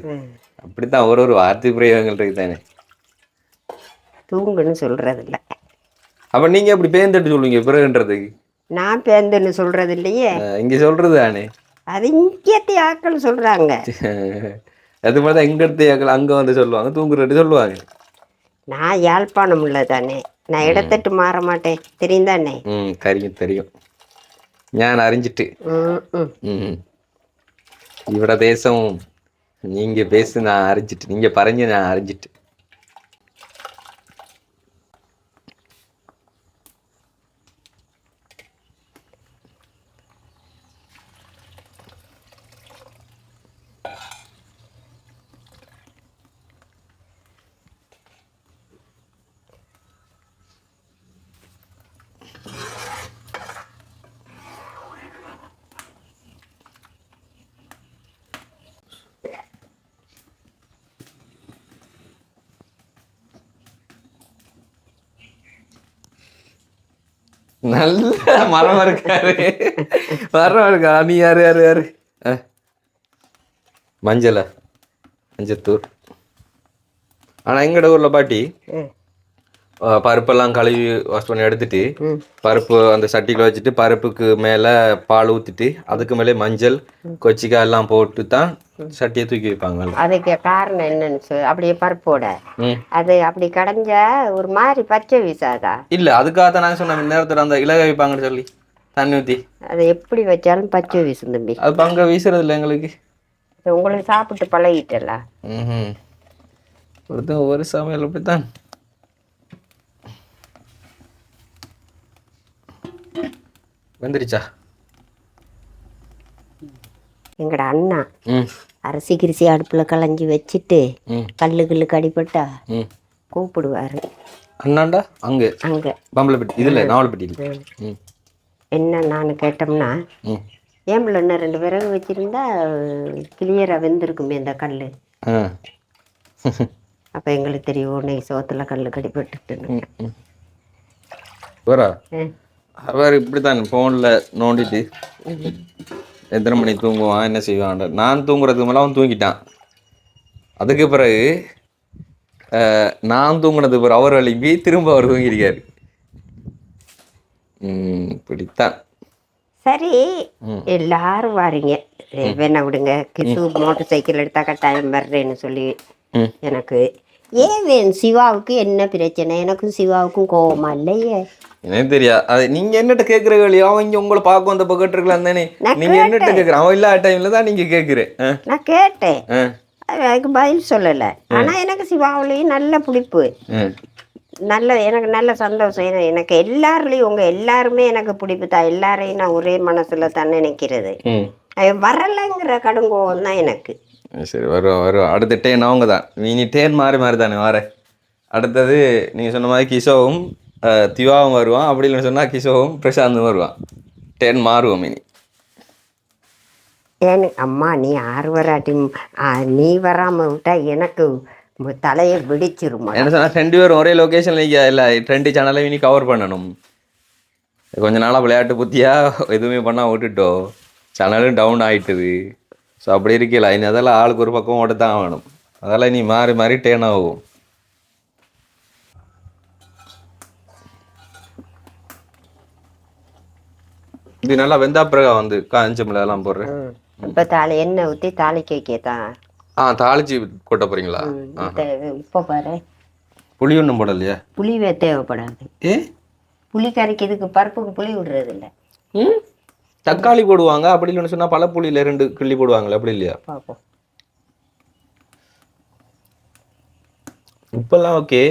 அப்படித்தான் ஒரு வார்த்தை பிரயோகங்கள் இருக்குதானே. தூங்குன்னு சொல்றது இல்ல. அப்ப நீங்க எப்படி பேந்துட்டு சொல்லுவீங்க பிறகுன்றதுக்கு? நான் பேந்துன்னு சொல்றது இல்லையே, இங்க சொல்றது தானே. அது இங்கேத்தி ஆட்கள் சொல்றாங்க. அது மாதிரிதான் எங்க இடத்து அங்க வந்து சொல்லுவாங்க, தூங்குறட்டு சொல்லுவாங்க. நான் யாழ்ப்பாணம் உள்ள தானே, நான் இடத்தட்டு மாற மாட்டேன், தெரியும் தானே. தெரியும் தெரியும், நான் அறிஞ்சிட்டு. இவட தேசம் நீங்க பேசு நான் அறிஞ்சிட்டு, நீங்க பறஞ்சு நான் அறிஞ்சிட்டு. நல்ல மரம் இருக்காரு, மரம் இருக்கா. நீ யாரு யாரு யாரு? மஞ்சளா? மஞ்சத்தூர். ஆனா எங்கட ஊர்ல பாட்டி பருப்பெல்லாம் கழுவி வாஷ் பண்ணி எடுத்துட்டு, பருப்பு அந்த சட்டிக்குள்ள வச்சுட்டு, பருப்புக்கு மேல பால் ஊத்திட்டு, அதுக்கு மேலே மஞ்சள் கொச்சிக்காய் எல்லாம் போட்டு தான் சட்டியை தூக்கி வைப்பாங்க. அதுக்கு காரணம் என்னன்னு அப்படியே பருப்போட அது அப்படி கடைஞ்சா ஒரு மாதிரி பச்சை வீசாதா? இல்ல, அதுக்காக தான் நான் சொன்னேன் நேரத்துல அந்த இலகை வைப்பாங்கன்னு சொல்லி தண்ணி ஊத்தி. அதை எப்படி வச்சாலும் பச்சை வீசும் தம்பி. அது பங்க வீசுறது இல்லை எங்களுக்கு. உங்களுக்கு சாப்பிட்டு பழகிட்டல. ஒருத்தன் ஒவ்வொரு சமையல் அப்படித்தான். வந்துருச்சா? எங்கட அண்ணா அரிசி கிரிசி அடுப்புல களைஞ்சி வச்சுட்டு கல்லு அடிபட்டா கூப்பிடுவாரு. அண்ணாண்டா அங்க அங்க பம்பளப்பட்டி இதுல நாவல்பட்டி. என்ன நான் கேட்டோம்னா, ஏன் பிள்ளை இன்னும் 2 விறகு வச்சிருந்தா கிளியரா வெந்திருக்குமே இந்த கல்லு. அப்ப எங்களுக்கு தெரியும் உன்னை சோத்துல கல்லு கடிபட்டுட்டு. அவர் இப்படித்தான் ஃபோனில் நோண்டிட்டு எத்தனை மணி தூங்குவான் என்ன செய்வான். நான் தூங்குறதுக்கு மேலே அவன் தூங்கிட்டான். அதுக்கு பிறகு நான் தூங்குனதுக்கு பிறகு அவர் எழுப்பி திரும்ப அவர் தூங்கியிருக்காரு. இப்படித்தான். சரி, எல்லாரும் வாரீங்க, வேணா விடுங்க. கிசு மோட்டர் சைக்கிள் எடுத்தா கட்டாயம் வர்றேன்னு சொல்லி எனக்கு ஏன் வேணும்? சிவாவுக்கு என்ன பிரச்சனை? எனக்கும் சிவாவுக்கும் கோவமா இல்லையே. எனக்கு தெரியா. அது நீங்க என்னட்ட கேக்குற கேள்வி, அவன் இங்க உங்களை பார்க்க வந்த கேட்டிருக்கலாம் தானே. நீங்க என்னட்ட கேக்குற, அவன் இல்லாத டைம்ல தான் நீங்க கேக்குறேன். நான் கேட்டேன், அதுக்கு பதில் சொல்லல. ஆனா எனக்கு சிவாவிலையும் நல்ல பிடிப்பு, நல்ல எனக்கு நல்ல சந்தோஷம். எனக்கு எல்லாருலயும் உங்க எல்லாருமே எனக்கு பிடிப்பு தான். எல்லாரையும் நான் ஒரே மனசுல தான் நினைக்கிறது. வரலைங்கிற கடுங்கோவம் தான் எனக்கு. சரி, வரும் வரும். அடுத்த டேன் அவங்க தான். நீ டேன் மாறி மாறி தானே வர. அடுத்தது நீங்கள் சொன்ன மாதிரி கிஷோவும் திவாவும் வருவான். அப்படி இல்லைன்னு சொன்னால் கிஷோவும் பிரசாந்தும் வருவான். டேன் மாறுவோம் இனி. ஏன்னு அம்மா நீ 6 வராட்டி நீ வராமல் விட்டா எனக்கு தலையை பிடிச்சிருமா. என்ன சொன்னால் 2 பேரும் ஒரே லொக்கேஷனில் இல்லை, 2 சேனலை இனி கவர் பண்ணணும். கொஞ்ச நாளாக விளையாட்டு புத்தியாக எதுவுமே பண்ணால் விட்டுட்டோம், சேனலும் டவுன் ஆகிட்டுது. ஸோ அப்படி இருக்கல, இனி அதெல்லாம் ஆளுக்கு ஒரு பக்கம் ஓட்ட தான் வேணும். அதெல்லாம் இனி மாறி மாறி டேன் ஆகும். இது நல்லா வெந்தா பிறகு வந்து காஞ்சமில்ல எல்லாம் போடுறேன். இப்போ எண்ணெய் ஊற்றி தாளிக்க வைக்கத்தான். தாளிச்சு கொட்ட போறீங்களா? இப்போ பாரு, புளி ஒன்றும் போடலையா? புளிவே தேவைப்படாது. புளி கறிக்கிறதுக்கு பருப்புக்கு புளி விடுறது இல்லை. தக்காளி போடுவாங்க. அப்படி இல்லைன்னு சொன்னா பல புளியில 2 கிள்ளி போடுவாங்களே, அப்படி இல்லையா? பார்ப்போம். இப்பெல்லாம் ஓகே.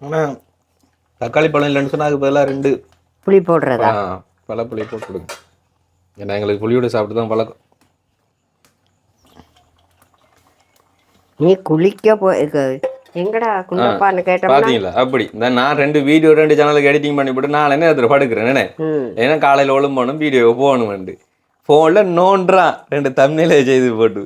ஆனா தக்காளி பழம் இல்லைன்னு சொன்னா அதுக்கு பதிலாக 2 புளி போடுறதா? பல புளி போட்டு கொடுங்க. ஏன்னா எங்களுக்கு புளியோட சாப்பிட்டு தான் பழக்கம். நீ குளிக்க எங்கடா குண்டப்பான்னு கேட்டா பாத்தீங்களா? அப்படி நான் 2 வீடியோ 2 சேனலுக்கு எடிட்டிங் பண்ணி போட்டு நான் என்ன அதில் படுக்கிறேன். ஏன்னா காலையில் ஒழுங்கு போகணும், வீடியோ போகணும். ஃபோனில் நோன்றான் 2 தம்ப்நெயிலே செய்து போட்டு.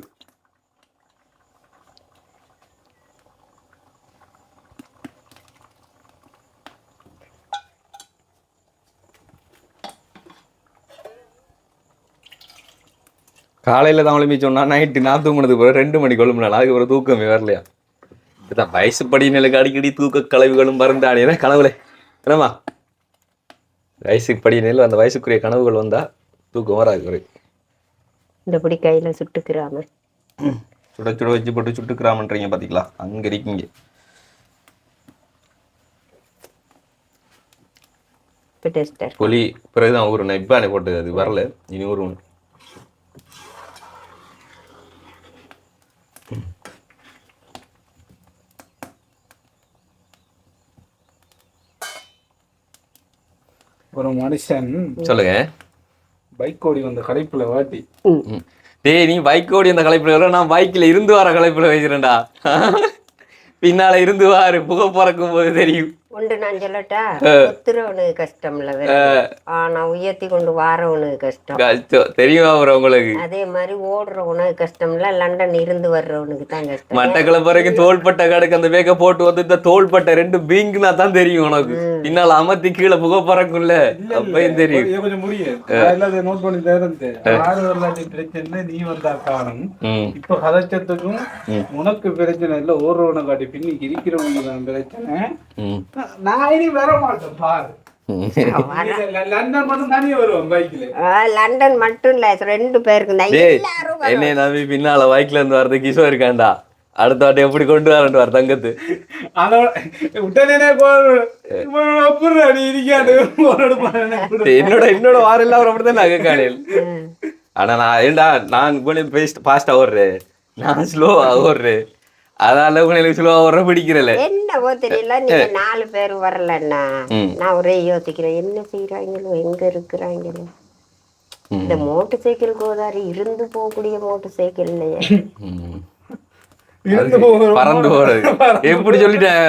காலையில் தமிழ் சொன்னா நைட்டு நான் தூங்கினது பிறகு 2 மணி கொழும்புனால அதுக்கு ஒரு தூக்கமே வரலையா. இதுதான் வயசுப்படியினருக்கு அடிக்கடி தூக்க கனவுகளும் மறந்தாடினா கனவுல என்னம்மா வயசுக்கு படியினில் அந்த வயசுக்குரிய கனவுகள் வந்தா தூக்கம் வராது குறை. இந்த பிடி கையில சுட்டுக்கிறாம சுட சுட வச்சு போட்டு சுட்டுக்கிறாமன்றீங்க பார்த்தீங்களா, அங்கே இருக்கீங்க. இப்போ டெஸ்டர் புளி பிறகுதான் ஊருண்ணே, இப்போ அன்னை போட்டது அது வரல, இனி ஊருணும். ஒரு மனுஷன் சொல்லுங்க. பைக் ஓடி வந்த கடைப்புல வாட்டி டேய் நீ பைக் ஓடி அந்த கலைப்புல வர, நான் பைக்கில் இருந்து வர கலைப்புல வைக்கிறேன்டா. பின்னால இருந்து வாரு, புகை பறக்கும் போது தெரியும். உண்டு நான் சொல்லட்டா, ஒத்துறவனுக்கு கஷ்டம் இல்ல, ஆனா உயர்த்தி கொண்டு வாரவனுக்கு கஷ்டம். கஷ்டம் தெரியும் அப்புறம் உங்களுக்கு. அதே மாதிரி ஓடுறவனுக்கு கஷ்டம் இல்ல, லண்டன் இருந்து வர்றவனுக்கு தான் கஷ்டம். மட்டக்களப்பு வரைக்கும் தோள்பட்டை கடைக்கு அந்த வேக போட்டு வந்து இந்த தோள்பட்டை 2 பீங்குனா தான் தெரியும் உனக்கு. பின்னால அமர்த்தி கீழே புகை பறக்கும்ல, அப்பயும் தெரியும். கொஞ்சம் முடியாது நோட் பண்ணி தரேன். 6 வரலாற்று பிரச்சனை நீ வந்தா காரணம். இப்ப கதைச்சத்துக்கும் உனக்கு பிரச்சனை இல்ல, ஓடுறவனை காட்டி பின்னி இருக்கிறவனுக்கு தான் பிரச்சனை. நான் இனி வர மாட்டேன் பாரு. லண்டன் மட்டும் தனியே வருவோம் பைக்ல. லண்டன் மட்டும் இல்ல, 2 பேருக்கு என்ன நம்பி பின்னால பைக்ல இருந்து வரது கிஷோ இருக்காண்டா. அடுத்த வாட்டி எப்படி கொண்டு வரேன் வர தங்கத்து அதோட உடனே என்னோட வாரெல்லாம் அவர் அப்படிதான் நகை காலையில். ஆனா நான் ஏண்டா நான் ஃபாஸ்டா ஓடுறேன், நான் ஸ்லோவா ஓடுறேன். அதனால உங்களுக்கு ஸ்லோவா ஓடுற பிடிக்கிறல. என்னவோ தெரியல, நீங்க 4 பேர் வரலன்னா நான் ஒரே யோசிக்கிறேன், என்ன செய்யறாங்களோ, எங்க இருக்கிறாங்களோ. இந்த மோட்டர் சைக்கிள் கோதாரி இருந்து போகக்கூடிய மோட்டர் சைக்கிள் இல்லையே, பறந்து போறது. எப்படி சொல்லிட்டேன்,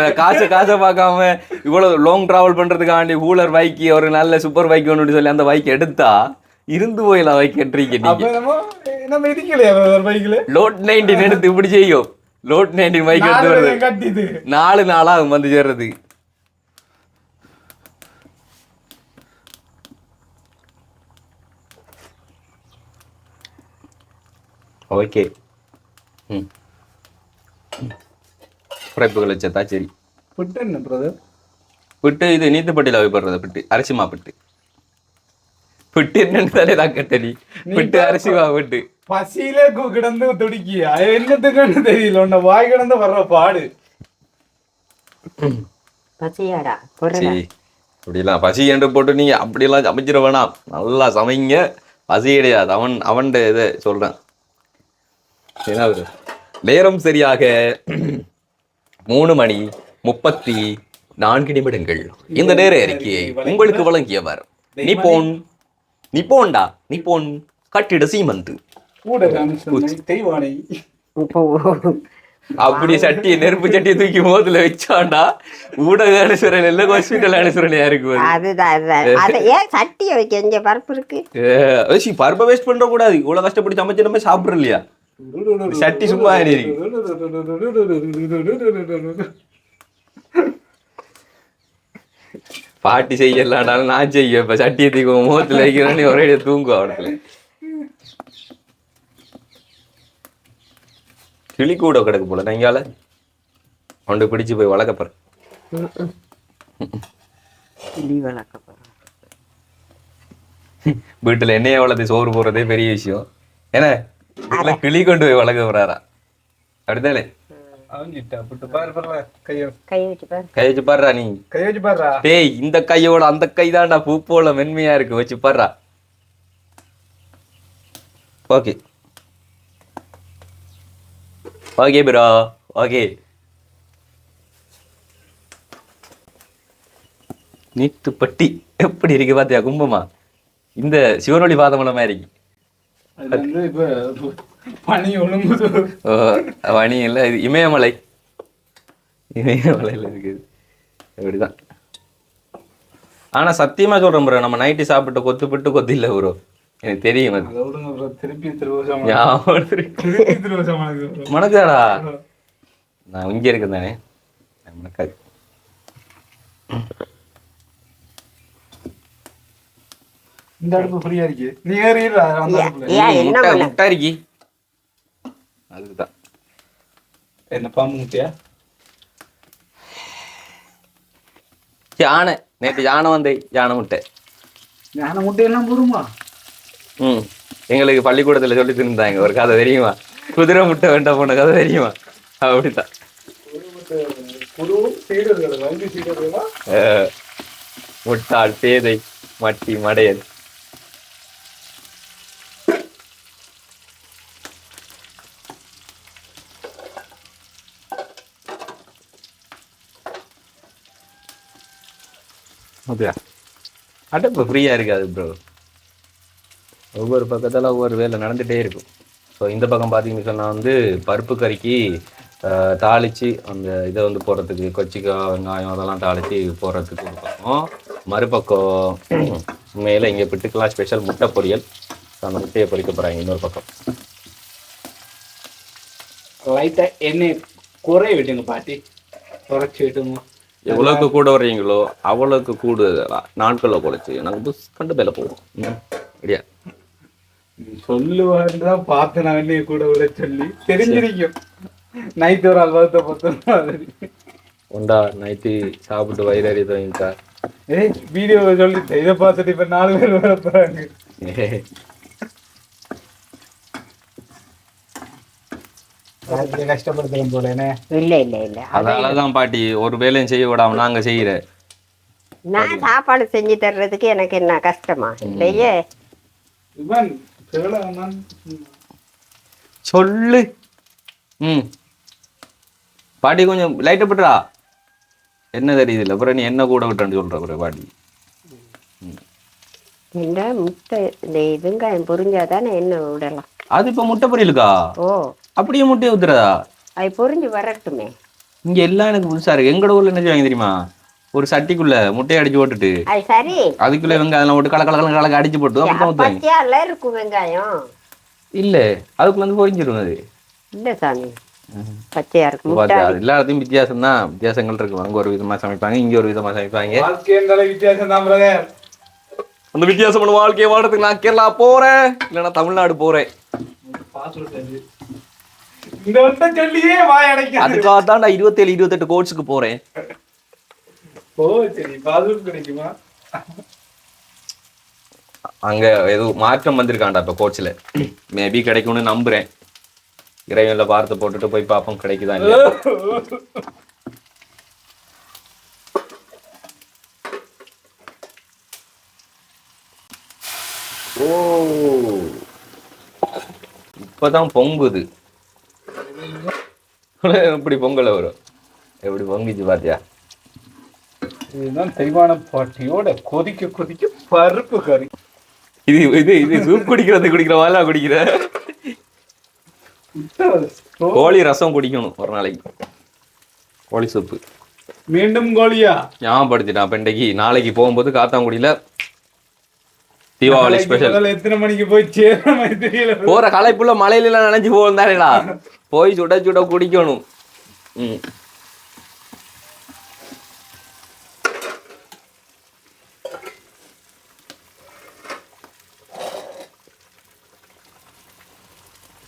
காசை பார்க்காம இவ்வளவு லாங் டிராவல் பண்றதுக்காண்டி கூலர் பைக், ஒரு நல்ல சூப்பர் பைக் ஒன்று சொல்லி அந்த பைக் எடுத்தா இருந்து போயிடலாம். பைக் எடுறீங்க லோட் 19 எடுத்து இப்படி செய்யும். லோட் 19 பைக் எடுத்து வருது 4 நாளா வந்து சேர்றது. ஓகே குறைப்புகள் வச்சா சரி. புட்டு என்ன பிரதர்? புட்டு இது நீத்துப்பட்டியில் வைப்படுறது பிட்டு, அரிசிமா பிட்டு. பிட்டு என்னன்னு தானே தான் கட்டணி, பிட்டு அரிசிமா பிட்டு. பசியிலே கிடந்து துடிக்கியா, என்னத்துக்குன்னு தெரியல, உன்ன வாய் கிடந்து வர்ற பாடு. பசியாடா அப்படிலாம் பசி என்று போட்டு நீங்க அப்படியெல்லாம் சமைச்சிட வேணாம். நல்லா சமைங்க, பசி கிடையாது. அவன் இதை சொல்றேன். ஏன்னா நேரம் சரியாக 3:34 இந்த நேர அறிக்கையை உங்களுக்கு வழங்கியவர் நிப்போன் கட்டிட சீமந்து. அப்படி சட்டியை நெருப்பு சட்டியை தூக்கி மோதுல வச்சாண்டா ஊடக அனுசரணை இல்ல, ஹாஸ்பிட்டல் அனுசரணையா இருக்கு. ஏன் சட்டியை வைக்க இங்க பருப்பு இருக்கு, பருப்பை வேஸ்ட் பண்ற கூடாது. இவ்வளவு கஷ்டப்பட்டு சமைச்சு நம்ம சாப்பிடுறோம் இல்லையா, சட்டி சும்மா இருக்கு. பாட்டி செய்யலாண்டாலும் நான் செய்ய, இப்ப சட்டியை தூக்கி முகத்துல வைக்கிறேன்னு ஒரே தூங்குவா. அவடத்துல கிளி கூட கிடக்கு போல, நீங்கால கொண்டு பிடிச்சு போய் வளர்க்கப்படுற வீட்டுல எண்ணெய வளர்த்து சோறு போடுறதே பெரிய விஷயம். ஏன்னா கிளி கொண்டு போய் வளர்க்க போறாரா, அப்படித்தானே? கை வச்சு பாடுறா நீ, கை வச்சு பாடுறா. டேய் இந்த கையோட அந்த கை தான்டா பூ போல மென்மையா இருக்கு, வச்சு பாடுறா. Okay okay bro okay. நீத்துப்பட்டி எப்படி இருக்கு பாத்தியா, கும்பமா இந்த சிவனொளி பாதமலை மாதிரி இருக்கு. பனி இல்ல, இது இமயமலையில இருக்குது. அப்படிதான். ஆனா சத்தியமா சொல்றேன் ப்ரோ, நம்ம நைட்டு சாப்பிட்டு கொத்து இல்ல ப்ரோ, எனக்கு தெரியும். மனக்காடா நான் இங்க இருக்கேன் தானே, மனக்காது. இந்த அடுப்பு ஃப்ரீயா இருக்கு நீ ஏறிடுறா அந்த அடுப்புல ஏன் என்ன முட்டை பண்ண முட்டை இருக்கி அதுதான் என்ன பாம்பு முட்டையா யானை நேற்று யானை வந்தே யானை முட்டை ஞான முட்டையெல்லாம் போடுமா ம் எங்களுக்கு பள்ளிக்கூடத்துல சொல்லி தந்தாங்க ஒரு கதை தெரியுமா குதிரை முட்டை வேண்டாம் போன கதை தெரியுமா அப்படித்தான் குரு சீடர்கள் வங்கி சீடர்களா முட்டாள் பேதை மட்டி மடையல் அப்படியா அடுப்பு ஃப்ரீயா இருக்காது ப்ரோ ஒவ்வொரு பக்கத்துல ஒவ்வொரு வேலை நடந்துட்டே இருக்கும் ஸோ இந்த பக்கம் பார்த்தீங்கன்னு சொன்னா வந்து பருப்பு கறிக்கு தாளிச்சு அந்த இதை வந்து போடுறதுக்கு கொச்சிக்காய் வெங்காயம் அதெல்லாம் தாளிச்சு போடுறதுக்கு ஒரு பக்கம் மறுபக்கம் மேலே இங்கே பிட்டுக்கெல்லாம் ஸ்பெஷல் முட்டை பொரியல் அந்த முட்டையை பொரிக்க போறாங்க இன்னொரு பக்கம் லைட்டா எண்ணெய் குறைய விட்டுங்க பாட்டி குறைச்சி விட்டுங்க எவ்வளோக்கு கூட வர்றீங்களோ அவ்வளோக்கு கூடுதலா நாட்களில் குறைச்சி நாங்கள் புஷ் பண்ணிட்டு மேலே போவோம் இல்லையா சொல்லுவாருதான் பார்த்து நான் எண்ணெய் கூட விட சொல்லி தெரிஞ்சிருக்கும் நைட்டு ஒரு அல்வாத்தை பார்த்து உண்டா நைட்டு சாப்பிட்டு வயிறு தோங்கிட்டா ஏய் வீடியோ சொல்லிட்டேன் இதை பார்த்துட்டு இப்ப 4 பேர் வர போறாங்க கஷ்டப்படுத்துறேன் போல என்ன இல்ல அதனாலதான் பாட்டி ஒரு வேலையும் செய்ய விடாம நாங்க செய்யற நான் சாப்பாடு செஞ்சு தர்றதுக்கு எனக்கு என்ன கஷ்டமா இல்லையே இவன் சொல்லு ம் பாட்டி கொஞ்சம் லைட்டை விட்டுறா என்ன தெரியுது இல்லை அப்புறம் நீ என்ன கூட விட்டுன்னு சொல்ற அப்புறம் பாட்டி இந்த முட்டை இந்த வெங்காயம் பொரிஞ்சாதானே என்ன விடலாம் அது இப்ப முட்டை பொரியலுக்கா ஓ அப்படியே முட்டையை ஊத்துறதா அது பொரிஞ்சு வரட்டுமே இங்க எல்லாம் எனக்கு புதுசா இருக்கு எங்கட ஊர்ல என்ன செய்வாங்க தெரியுமா ஒரு சட்டிக்குள்ள முட்டையை அடிச்சு போட்டுட்டு அது சரி அதுக்குள்ள வெங்காயம் அதெல்லாம் போட்டு கலக்க அடிச்சு போட்டு அப்புறம் ஊத்துவாங்க பச்சையால இருக்கும் வெங்காயம் இல்ல அதுக்குள்ள வந்து பொரிஞ்சிடும் அது இல்ல சாமி பச்சையா இருக்கும் எல்லாத்தையும் வித்தியாசம் தான் வித்தியாசங்கள் இருக்கு அங்க ஒரு விதமா சமைப்பாங்க இங்க ஒரு விதமா சமைப்பாங்க வித்தியாசம் தான் பிரதர் அந்த வித்தியாசமான வாழ்க்கையை வாழறதுக்கு நான் கேரளா போறேன் இல்லைன்னா தமிழ்நாடு போறேன் இந்த வருஷம் சொல்லியே வாய் அடைக்க அதுக்காக தான் நான் 27-28 கோர்ஸுக்கு போறேன் ஓ சரி பாஸ்போர்ட் கிடைக்குமா அங்க ஏதோ மாற்றம் வந்திருக்காண்டா இப்ப கோர்ஸ்ல மேபி கிடைக்கும்னு நம்புறேன் இறைவன்ல பார்த்து போட்டுட்டு போய் பார்ப்போம் கிடைக்குதா இல்லையா ஓ இப்பதான் பொங்குது எப்படி பொங்கல வரும் எப்படி பொங்கிச்சு பாத்தியா இதுதான் தெய்வான பாட்டியோட கொதிக்க கொதிக்க பருப்பு கறி இது இது இது சூப் குடிக்கிற வாழா குடிக்கிற கோழி ரசம் குடிக்கணும் ஒரு நாளைக்கு கோழி சூப்பு மீண்டும் கோழியா ஞாபகப்படுத்திட்டான் பெண்டைக்கு நாளைக்கு போகும்போது காத்தாங்குடியில தீபாவளி ஸ்பெஷல் எத்தனை மணிக்கு போய் சேர தெரியல போற களைப்புள்ள மலையில எல்லாம் நினைச்சு போந்தானேடா போய் சுட சுட குடிக்கணும்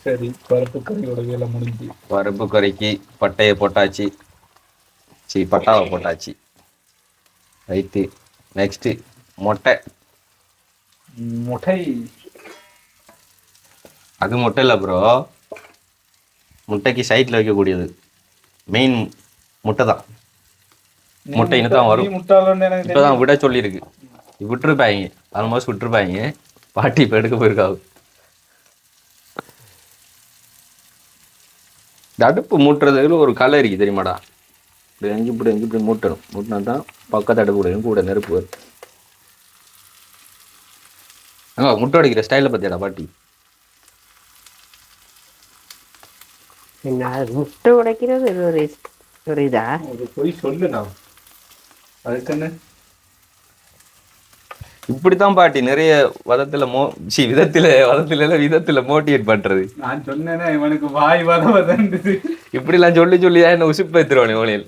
சரி பருப்பு கறியோட வேலை முடிஞ்சு பருப்பு கறிக்கு பட்டையை போட்டாச்சு பட்டாவை போட்டாச்சு ரைட்டு நெக்ஸ்ட் முட்டை அது முட்டை இல்லை ப்ரோ முட்டைக்கு சைட்ல வைக்கக்கூடியது மெயின் முட்டை தான் முட்டை இன்னும் தான் வரும் இப்பதான் விட சொல்லியிருக்கு விட்டுருப்பாங்க ஆல்மோஸ்ட் விட்டுருப்பாங்க பாட்டி இப்போ எடுக்க போயிருக்காது இந்த அடுப்பு மூட்டுறதுல ஒரு கலை இருக்கு தெரியுமாடா இப்படி இப்படி மூட்டணும் மூட்டினா தான் பக்கத்து அடுப்பு கூட நெருப்பு வரும் முட்டை அடிக்கிற ஸ்டைல பத்தியாடா பாட்டி முட்டை உடைக்கிறது ஒரு இதா போய் சொல்லுண்ணா அதுக்கு இப்படித்தான் பாட்டி நிறைய விதத்துல மோட்டிவேட் பண்றது நான் சொன்னேன்னா இவனுக்கு வாய் வதந்தது இப்படி எல்லாம் சொல்லிதான் என்ன உசுப்பு ஏத்துருவானே ஓனியல்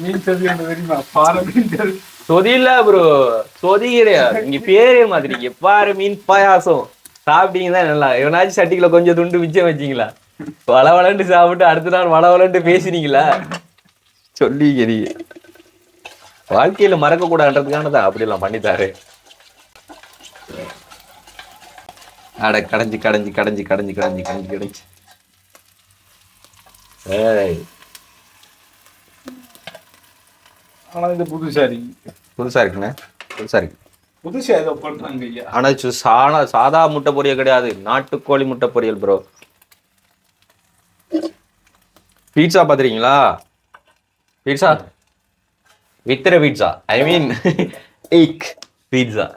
மீன் தெரியுமா பாறை மீன் சொதி இல்ல ப்ரோ, சொதி கிடையாது. இங்க பேரே மாதிரி எப்பாரு மீன் பாயாசம் சாப்பிட்டீங்கன்னா நல்லா. எவனாச்சும் சட்டிக்குள்ள கொஞ்சம் துண்டு மிச்சம் வச்சிங்களா? வளவலண்டு சாப்பிட்டு அடுத்த நாள் வளவலண்டு பேசினீங்களா? சொல்லிக்கிறீங்க. வாழ்க்கையில மறக்க கூடாதுன்றதுக்கானதான் அப்படி எல்லாம் பண்ணித்தாரு. அட கடைஞ்சி கடைஞ்சி கடைஞ்சி கடைஞ்சி கடைஞ்சி கடைஞ்சி கடைஞ்சி. ஆனா இது புதுசாரி புதுசா இருக்குண்ணே, புதுசா இருக்கு. புதுசா ஏதோ பண்றாங்க ஐயா. ஆனா சாதா முட்டை பொரியல் கிடையாது, நாட்டுக்கோழி முட்டை பொரியல் ப்ரோ. பீட்சா பாத்துறீங்களா? பீட்சா வித்திர பீட்சா, ஐ மீன் எக் பீட்சா.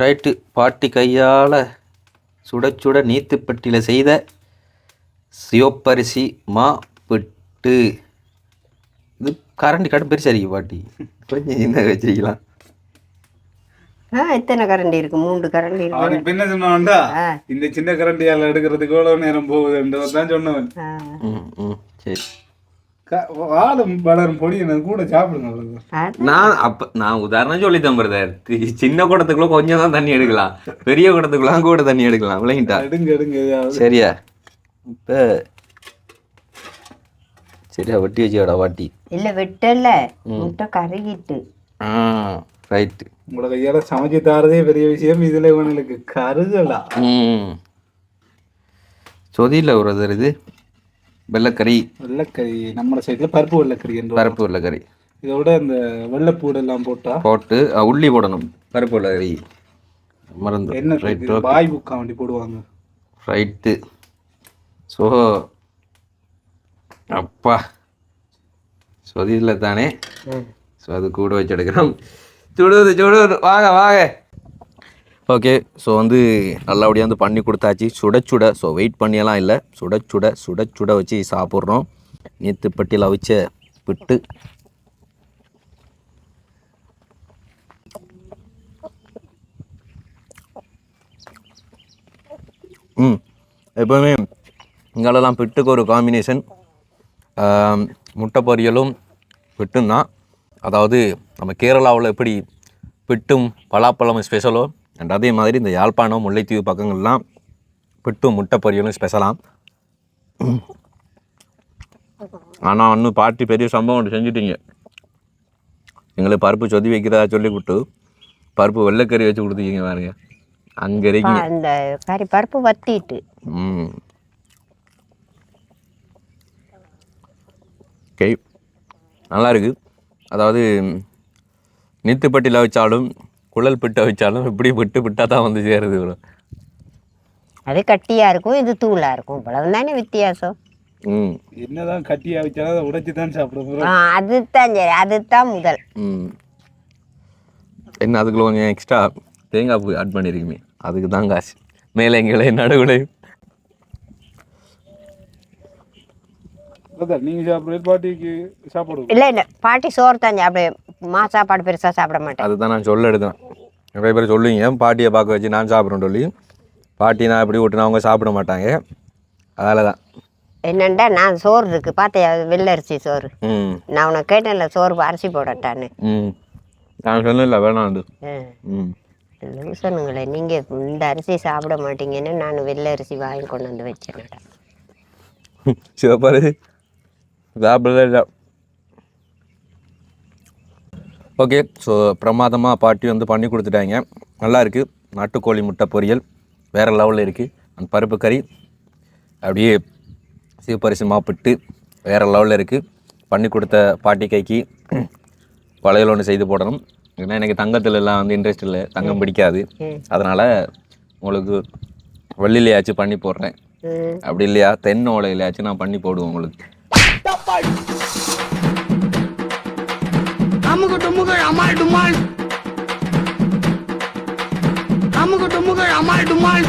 ரைட்டு, பாட்டி கையால சுட சுட நீத்துப்பட்டியில செய்த சிவப்பரிசி மா பிட்டு. இது கரண்டி கடும் பெருசா இருக்கு பாட்டி, கொஞ்சம் என்ன வச்சிருக்கலாம். எத்தனை கரண்டி இருக்கு? 3 கரண்டி இருக்கு. அவனுக்கு என்ன சொன்னான்டா, இந்த சின்ன கரண்டியால எடுக்கிறதுக்கு எவ்வளவு நேரம் போகுதுன்றதான் சொன்னவன். சரி, ஆளும் வளரும் பொடி எனக்கு கூட சாப்பிடுங்க. நான் உதாரணம் சொல்லி தம்புறேன். சின்ன குடத்துக்குள்ள கொஞ்சம் தான் தண்ணி எடுக்கலாம், பெரிய குடத்துக்குள்ள கூட தண்ணி எடுக்கலாம். விளங்கிட்டா? எடுங்க எடுங்க. சரியா? இப்ப சரியா வெட்டி வச்சுடா வாட்டி. இல்ல வெட்டல, முட்டை கருகிட்டு. ரைட்டு. உங்களோட கையால சமைச்சு தாரதே பெரிய விஷயம், இதுல இவனுக்கு கருகலா. சொதியில் ஒரு இது வெள்ளைக்கறி. வெள்ளைக்கறி நம்ம சைட்ல பருப்பு வெள்ளைக்கறி என்று. பருப்பு வெள்ளைக்கறி. இதோட இந்த வெள்ளைப்பூடு எல்லாம் போட்டு உள்ளி போடணும். பருப்பு வெள்ளைக்கறி மறந்து என்ன பாய் புக்கா வண்டி போடுவாங்க. ரைட்டு. ஸோ அப்பா சொதியில் தானே. ஸோ அது கூட வச்சு எடுக்கிறோம். சுடுவது வாங்க வாங்க. ஓகே, ஸோ நல்லபடியாக பண்ணி கொடுத்தாச்சு. சுட சுட, ஸோ வெயிட் பண்ணியெல்லாம் இல்லை, சுட சுட சுட சுட வச்சு சாப்பிட்றோம். நீத்துப்பட்டியில் அவிச்ச பிட்டு. எப்போவுமே இங்கெல்லாம் பிட்டுக்கு ஒரு காம்பினேஷன் முட்டை பொரியலும் பிட்டும் தான். அதாவது நம்ம கேரளாவில் எப்படி பிட்டும் பலாப்பழமும் ஸ்பெஷலோ, அண்ட் அதே மாதிரி இந்த யாழ்ப்பாணம் முல்லைத்தீவு பக்கங்கள்லாம் பிட்டும் முட்டை பொரியலும் ஸ்பெஷலாம். ஆனால் இன்னும் பாட்டி பெரிய சம்பவம் ஒன்று செஞ்சுட்டீங்க. எங்களுக்கு பருப்பு சொதி வைக்கிறதா சொல்லி கொடுத்து பருப்பு வெள்ளைக்கறி வச்சு கொடுத்துக்கிங்க பாருங்க. அங்கே இருக்கீங்க அந்த கறி பருப்பு வத்திட்டு. ஓகே, நல்லா இருக்கு. அதாவது நீத்துப்பட்டியில் வச்சாலும் குழல் பிட்டை வச்சாலும் இப்படி பிட்டாக தான் சேருது. அது கட்டியா இருக்கும், இது தூளா இருக்கும், இவ்வளவு தானே வித்தியாசம். என்னதான் கட்டியா வச்சாலும் உடைச்சு தான் சாப்பிடுவோம். அதுதான் சரி, அதுதான் முதல். என்ன அதுக்குள்ள கொஞ்சம் எக்ஸ்ட்ரா தேங்காய் பூ ஆட் பண்ணியிருக்குமே, அதுக்கு தான் காசு. மேலே எங்களை நடுவுலை நீங்க சாப்பிடுறது பாட்டிக்கு சாப்பாடு இல்ல பாட்டி சோறு தான் சாப்பிடு, சாப்பாடு பெருசா சாப்பிட மாட்டேன். அதுதான் நான் சொல்ல எடுத்தேன். நிறைய பேர் சொல்லுவீங்க பாட்டியை பார்க்க வச்சு நான் சாப்பிட்றேன் சொல்லி. பாட்டி நான் எப்படி விட்டுனா அவங்க சாப்பிட மாட்டாங்க. அதால தான் என்னண்டா, நான் சோறு இருக்கு பார்த்தியா, வெள்ளை அரிசி சோறு. நான் உனக்கு கேட்டேன்ல சோறு அரிசி போடட்டான்னு. நான் சொன்னேன்ல வேணாண்டு. சொன்னுங்களே, நீங்க இந்த அரிசி சாப்பிட மாட்டீங்கன்னு நான் வெள்ளை அரிசி வாங்கி கொண்டு வந்து வச்சேன்டா. சிவப்பாரு சாப்பிடல. ஓகே, ஸோ பிரமாதமாக பாட்டி பண்ணி கொடுத்துட்டாங்க. நல்லா இருக்குது. நாட்டுக்கோழி முட்டை பொரியல் வேறு லெவலில் இருக்குது. அந்த பருப்பு கறி அப்படியே சிவப்பரிசி மாப்பிட்டு வேறு லெவலில் இருக்குது. பண்ணி கொடுத்த பாட்டி கைக்கு வளையல் ஒன்று செய்து போடணும். ஏன்னா எனக்கு தங்கத்துலலாம் இன்ட்ரெஸ்ட் இல்லை, தங்கம் பிடிக்காது. அதனால் உங்களுக்கு வெள்ளிலையாச்சும் பண்ணி போடுறேன். அப்படி இல்லையா தென்னை ஓலையிலையாச்சும் நான் பண்ணி போடுவேன் உங்களுக்கு. அமுக டுமுக அமால் டுமால், அமுக டுமுக அமால் டுமால்.